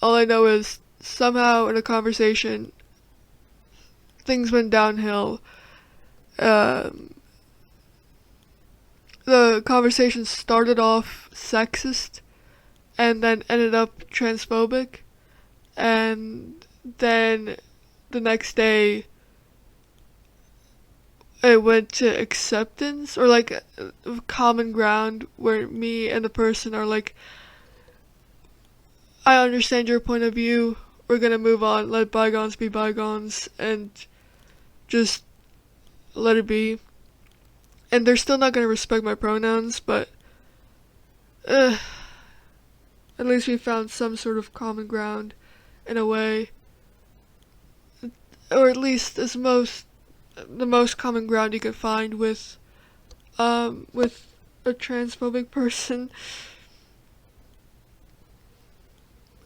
All I know is somehow in a conversation, things went downhill. The conversation started off sexist and then ended up transphobic, and then the next day it went to acceptance, or common ground, where me and the person are like, I understand your point of view, we're gonna move on, let bygones be bygones, and just let it be. And they're still not gonna respect my pronouns, but at least we found some sort of common ground in a way. or at least is the most common ground you can find with a transphobic person.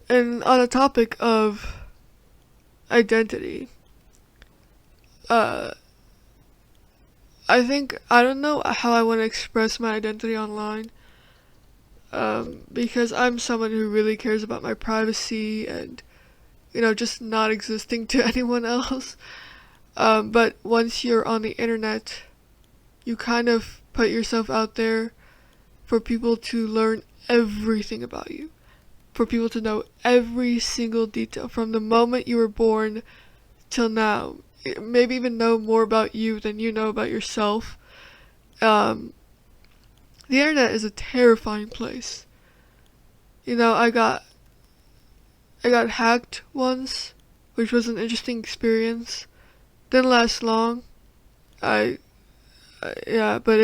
And on a topic of identity, uh, I don't know how I want to express my identity online, because I'm someone who really cares about my privacy and, just not existing to anyone else. But once you're on the internet, you kind of put yourself out there for people to learn everything about you, for people to know every single detail from the moment you were born till now. Maybe even know more about you than you know about yourself. The internet is a terrifying place. I got hacked once, which was an interesting experience. Didn't last long. Yeah, but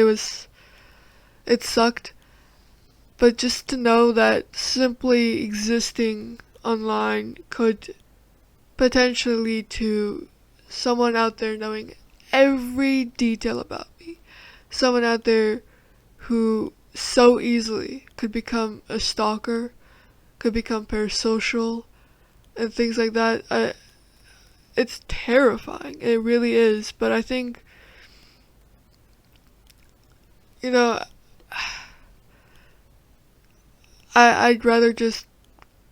it sucked. But just to know that simply existing online could potentially lead to someone out there knowing every detail about me. Someone out there who so easily could become a stalker, could become parasocial, and things like that. It's terrifying. It really is. But I think, you know, I'd rather just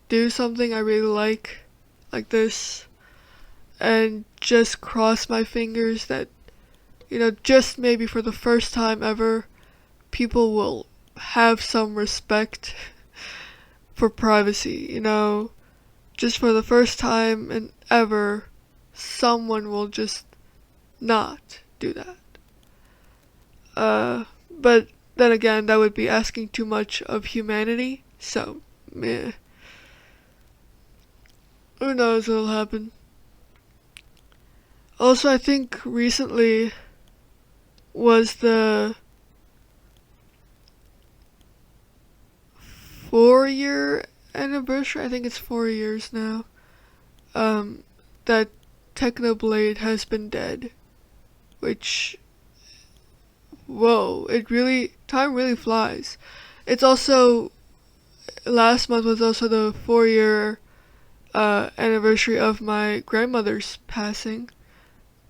do something I really like this, and just cross my fingers that, just maybe for the first time ever, people will have some respect for privacy, just for the first time and ever, someone will just not do that. But then again, that would be asking too much of humanity, so, meh. Who knows what'll happen. Also, I think recently was the 4-year anniversary. I think it's 4 years now. That Technoblade has been dead. Which, whoa, time really flies. It's also, last month was also the 4-year anniversary of my grandmother's passing,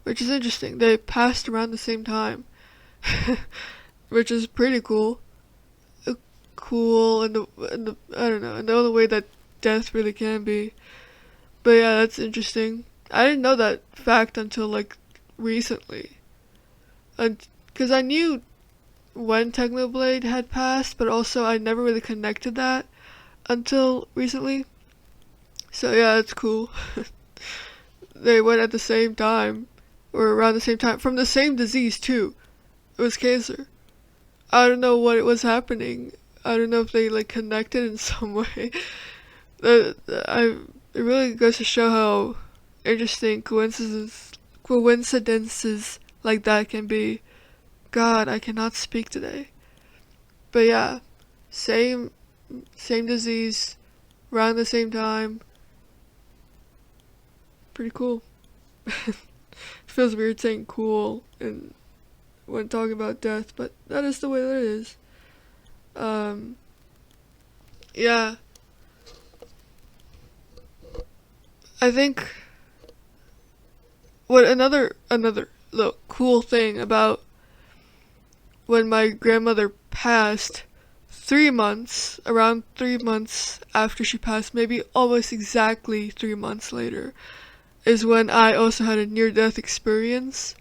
which is interesting. They passed around the same time, which is pretty cool. Cool, and the I don't know, in the only way that death really can be. But yeah, that's interesting. I didn't know that fact until like recently, and because I knew when Technoblade had passed, but also I never really connected that until recently. So yeah, it's cool. They went at the same time, or around the same time, from the same disease too. It was cancer. I don't know what was happening. I don't know if they like connected in some way. It really goes to show how interesting coincidences like that can be. God, I cannot speak today. But yeah, same disease, around the same time. Pretty cool. Feels weird saying cool and when talking about death, but that is the way that it is. Yeah. I think what another little cool thing about when my grandmother passed, around 3 months after she passed, maybe almost exactly 3 months later, is when I also had a near-death experience.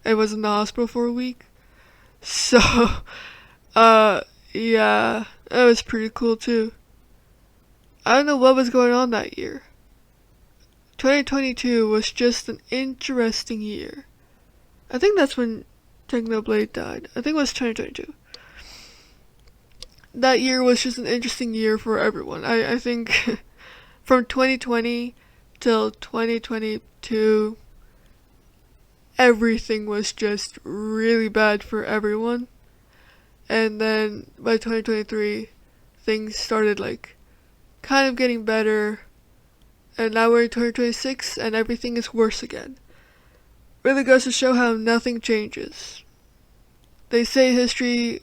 I was in the hospital for a week. So, yeah, that was pretty cool too. I don't know what was going on that year. 2022 was just an interesting year. I think that's when Technoblade died. I think it was 2022. That year was just an interesting year for everyone. I think from 2020 till 2022, everything was just really bad for everyone. And then by 2023, things started like kind of getting better. And now we're in 2026 and everything is worse again. really goes to show how nothing changes. They say history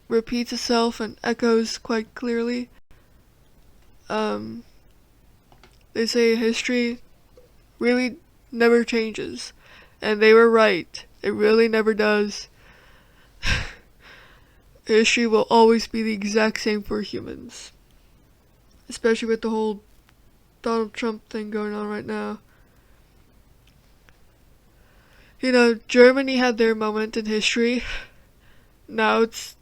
repeats itself and echoes quite clearly. They say history really never changes. And they were right. It really never does. History will always be the exact same for humans. Especially with the whole Donald Trump thing going on right now. You know, Germany had their moment in history. Now it's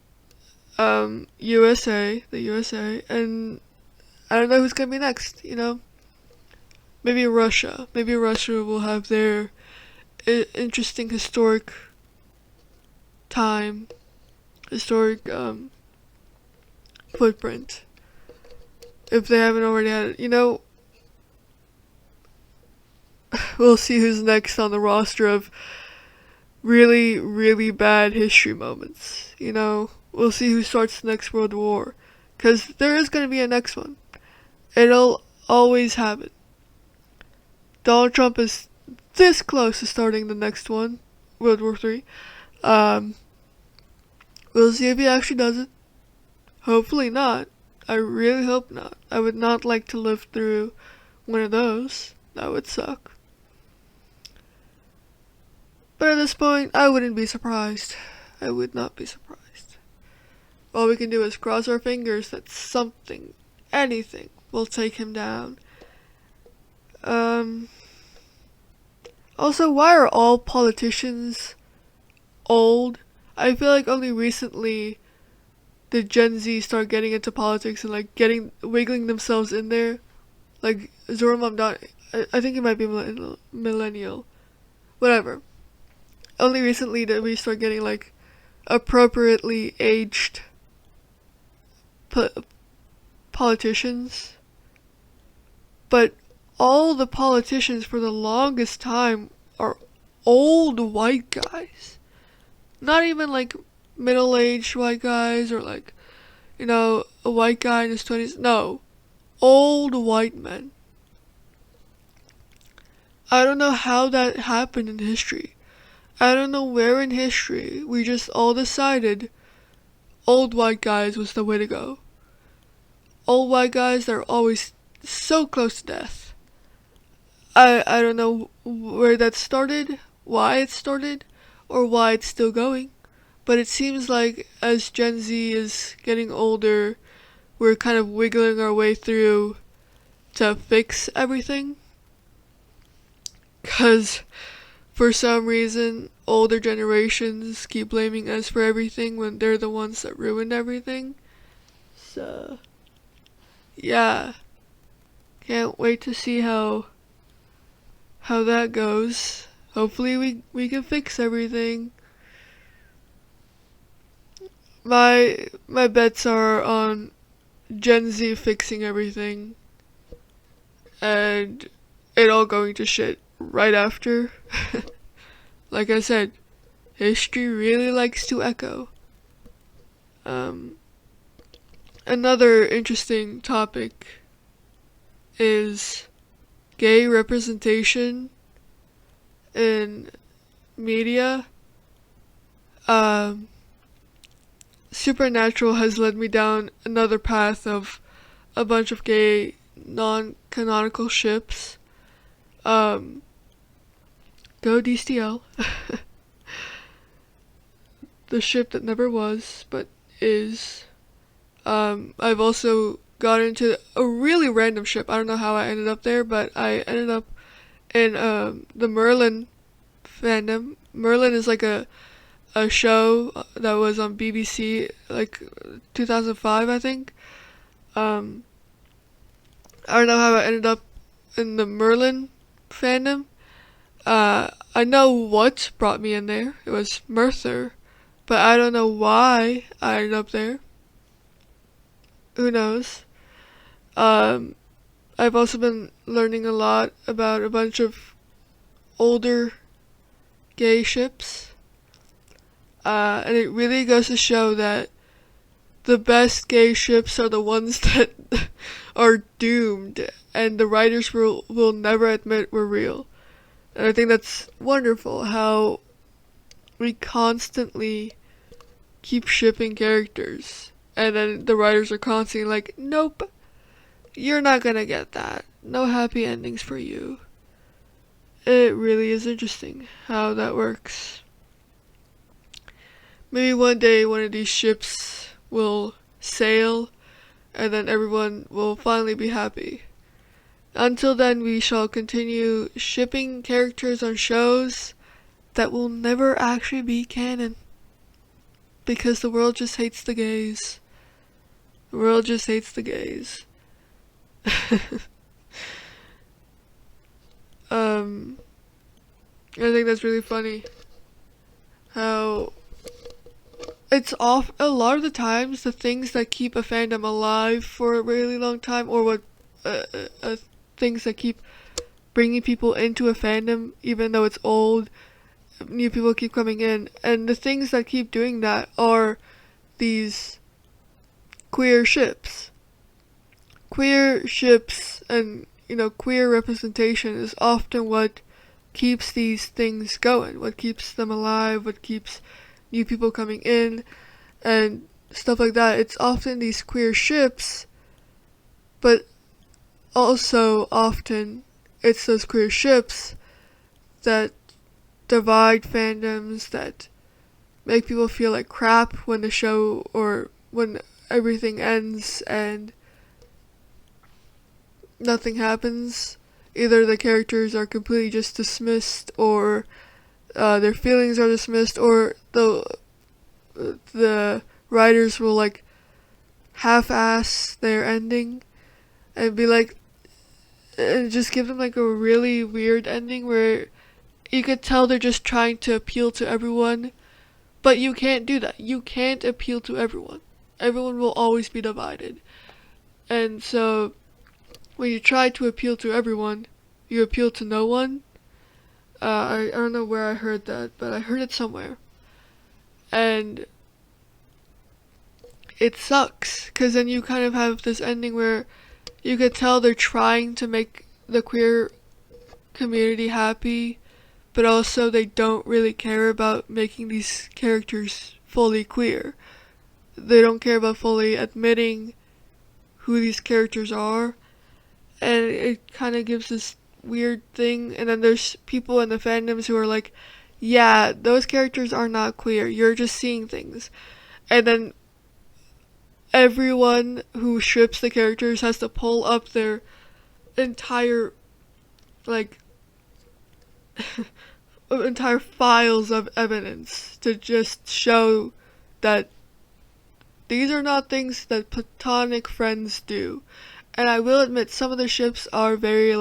USA, the USA, and I don't know who's gonna be next, you know? Maybe Russia. Maybe Russia will have their interesting historic time, historic footprint. If they haven't already had it, you know, we'll see who's next on the roster of really, really bad history moments. You know, we'll see who starts the next World War. Because there is going to be a next one. It'll always happen. Donald Trump is this close to starting the next one, World War III. We'll see if he actually does it. Hopefully not. I really hope not. I would not like to live through one of those. That would suck. But at this point, I wouldn't be surprised. I would not be surprised. All we can do is cross our fingers that something, anything, will take him down. Also, why are all politicians old? I feel like only recently did Gen Z start getting into politics and like wiggling themselves in there. Like Zora Mamdani, I think it might be millennial. Whatever. Only recently did we start getting like appropriately aged politicians. But all the politicians for the longest time are old white guys. Not even like middle-aged white guys or like, you know, a white guy in his 20s. No. Old white men. I don't know how that happened in history. I don't know where in history we just all decided old white guys was the way to go. Old white guys that are always so close to death. I don't know where that started, why it started, or why it's still going. But it seems like as Gen Z is getting older, we're kind of wiggling our way through to fix everything. 'Cause for some reason, older generations keep blaming us for everything when they're the ones that ruined everything. So, yeah. Can't wait to see how that goes. Hopefully we can fix everything. My bets are on Gen Z fixing everything and it all going to shit right after. Like I said, history really likes to echo. Another interesting topic is gay representation in media. Supernatural has led me down another path of a bunch of gay non-canonical ships. Go DCL. The ship that never was, but is. I've also got into a really random ship. I don't know how I ended up there, but I ended up in the Merlin fandom. Merlin is like a show that was on BBC like 2005, I think. I don't know how I ended up in the Merlin fandom. I know what brought me in there. It was Merthyr, but I don't know why I ended up there. Who knows? I've also been learning a lot about a bunch of older gay ships. And it really goes to show that the best gay ships are the ones that are doomed and the writers will never admit were real. And I think that's wonderful how we constantly keep shipping characters. And then the writers are constantly like, nope, you're not gonna get that. No happy endings for you. It really is interesting how that works. Maybe one day one of these ships will sail and then everyone will finally be happy. Until then, we shall continue shipping characters on shows that will never actually be canon. Because the world just hates the gays. The world just hates the gays. I think that's really funny. How it's off a lot of the times the things that keep a fandom alive for a really long time, or what things that keep bringing people into a fandom even though it's old, new people keep coming in, and the things that keep doing that are these queer ships. Queer ships and, queer representation is often what keeps these things going, what keeps them alive, what keeps new people coming in, and stuff like that. It's often these queer ships, but also often it's those queer ships that divide fandoms, that make people feel like crap when the show or when everything ends and nothing happens. Either the characters are completely just dismissed, or their feelings are dismissed, or the writers will like half-ass their ending and be like, and just give them like a really weird ending where you could tell they're just trying to appeal to everyone, but you can't do that. You can't appeal to everyone. Everyone will always be divided. And so when you try to appeal to everyone, you appeal to no one. I don't know where I heard that, but I heard it somewhere. And it sucks, because then you kind of have this ending where you could tell they're trying to make the queer community happy, but also they don't really care about making these characters fully queer. They don't care about fully admitting who these characters are, and it kind of gives this weird thing. And then there's people in the fandoms who are like, yeah, those characters are not queer, you're just seeing things. And then everyone who ships the characters has to pull up their entire entire files of evidence to just show that these are not things that platonic friends do. And I will admit, some of the ships are very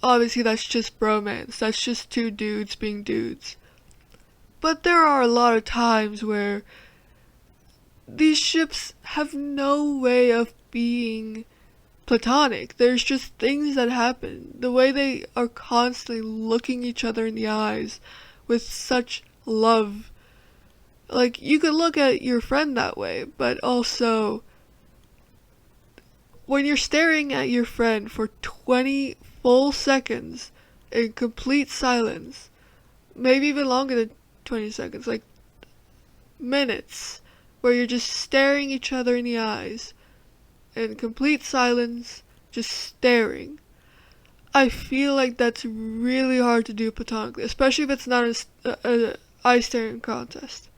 obviously that's just bromance, that's just two dudes being dudes. But there are a lot of times where these ships have no way of being platonic. There's just things that happen. The way they are constantly looking each other in the eyes with such love. Like, you could look at your friend that way, but also when you're staring at your friend for 20 full seconds in complete silence, maybe even longer than 20 seconds, like minutes, where you're just staring each other in the eyes in complete silence, just staring. I feel like that's really hard to do platonically, especially if it's not a eye staring contest.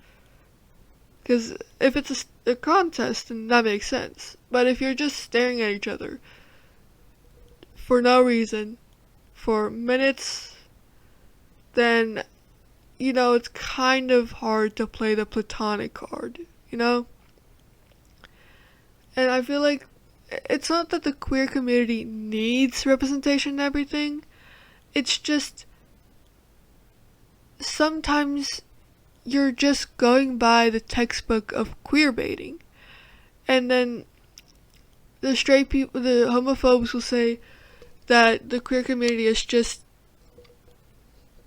Because if it's a contest, then that makes sense. But if you're just staring at each other for no reason, for minutes, then, it's kind of hard to play the platonic card, And I feel like it's not that the queer community needs representation and everything. It's just sometimes you're just going by the textbook of queer baiting. And then the straight people, the homophobes will say that the queer community is just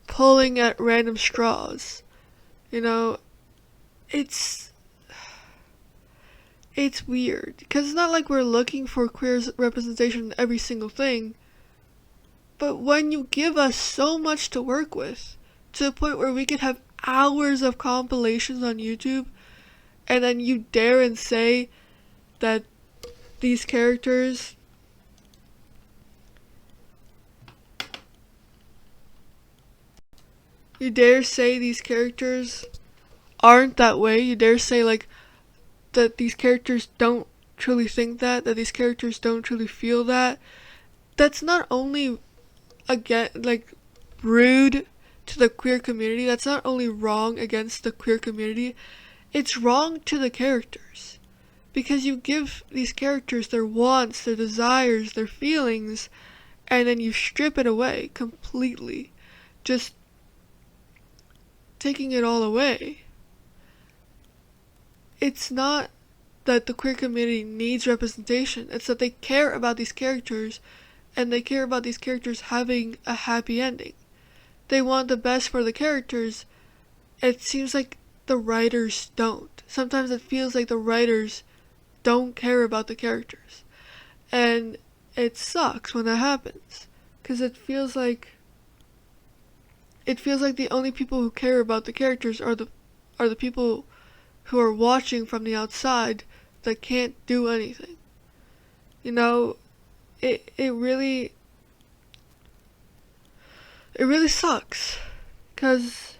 pulling at random straws. It's weird, because it's not like we're looking for queer representation in every single thing, But when you give us so much to work with, to the point where we could have hours of compilations on YouTube, and then you dare and say that these characters you dare say these characters aren't that way, you dare say like that these characters don't truly think that these characters don't truly feel that, that's not only again like rude to the queer community, that's not only wrong against the queer community, it's wrong to the characters. Because you give these characters their wants, their desires, their feelings, and then you strip it away completely. Just taking it all away. It's not that the queer community needs representation, it's that they care about these characters, and they care about these characters having a happy ending. They want the best for the characters. It seems like the writers don't. Sometimes it feels like the writers don't care about the characters. And it sucks when that happens. Because it feels like the only people who care about the characters are the people who are watching from the outside that can't do anything. You know, it really sucks. Because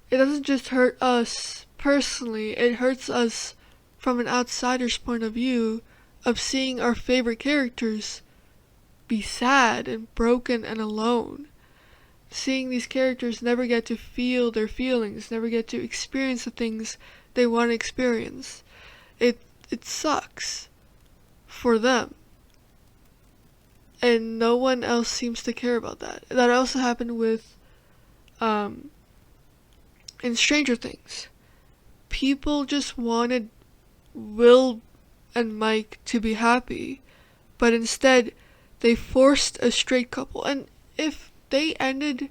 it doesn't just hurt us personally, it hurts us from an outsider's point of view of seeing our favorite characters be sad and broken and alone. Seeing these characters never get to feel their feelings, never get to experience the things they want to experience. It sucks for them. And no one else seems to care about that. That also happened with in Stranger Things. People just wanted Will and Mike to be happy, but instead they forced a straight couple. And if they ended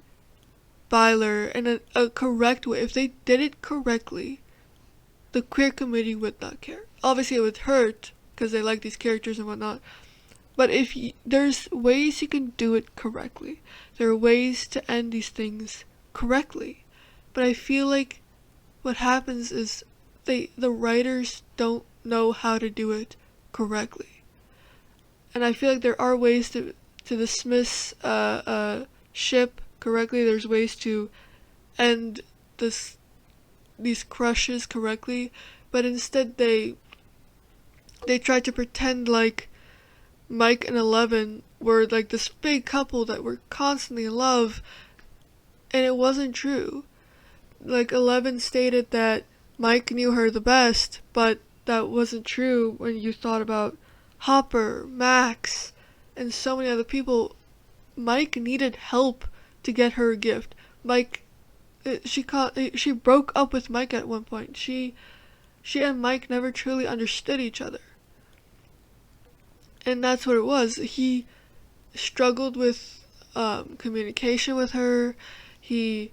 Byler in a correct way, if they did it correctly, the queer community would not care. Obviously it would hurt because they like these characters and whatnot, but there's ways you can do it correctly. There are ways to end these things correctly. But I feel like what happens is the writers don't know how to do it correctly. And I feel like there are ways to dismiss ship correctly. There's ways to end these crushes correctly, but instead they try to pretend like Mike and Eleven were like this big couple that were constantly in love, and it wasn't true. Like Eleven stated that Mike knew her the best, but that wasn't true when you thought about Hopper, Max, and so many other people. Mike needed help to get her a gift. She broke up with Mike at one point. She and Mike never truly understood each other. And that's what it was. He struggled with communication with her. She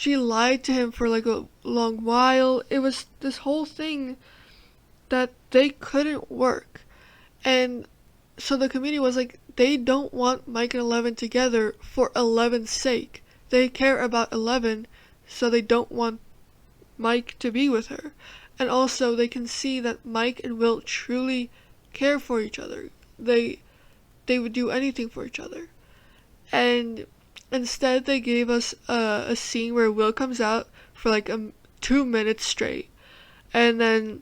lied to him for like a long while. It was this whole thing that they couldn't work. And so the community was like, they don't want Mike and Eleven together for Eleven's sake. They care about Eleven, so they don't want Mike to be with her. And also they can see that Mike and Will truly care for each other. They would do anything for each other. And instead they gave us a scene where Will comes out for like 2 minutes straight. And then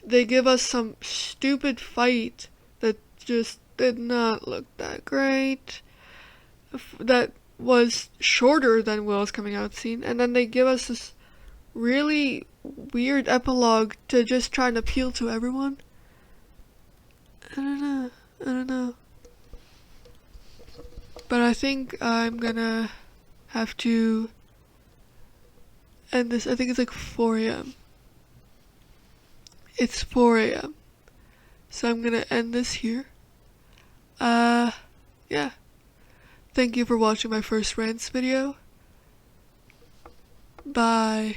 they give us some stupid fight that just did not look that great. That was shorter than Will's coming out scene. And then they give us this really weird epilogue to just try and appeal to everyone. I don't know. But I think I'm gonna have to end this. I think it's like 4 a.m. It's 4 a.m. So I'm gonna end this here. Yeah. Thank you for watching my first Rants video. Bye.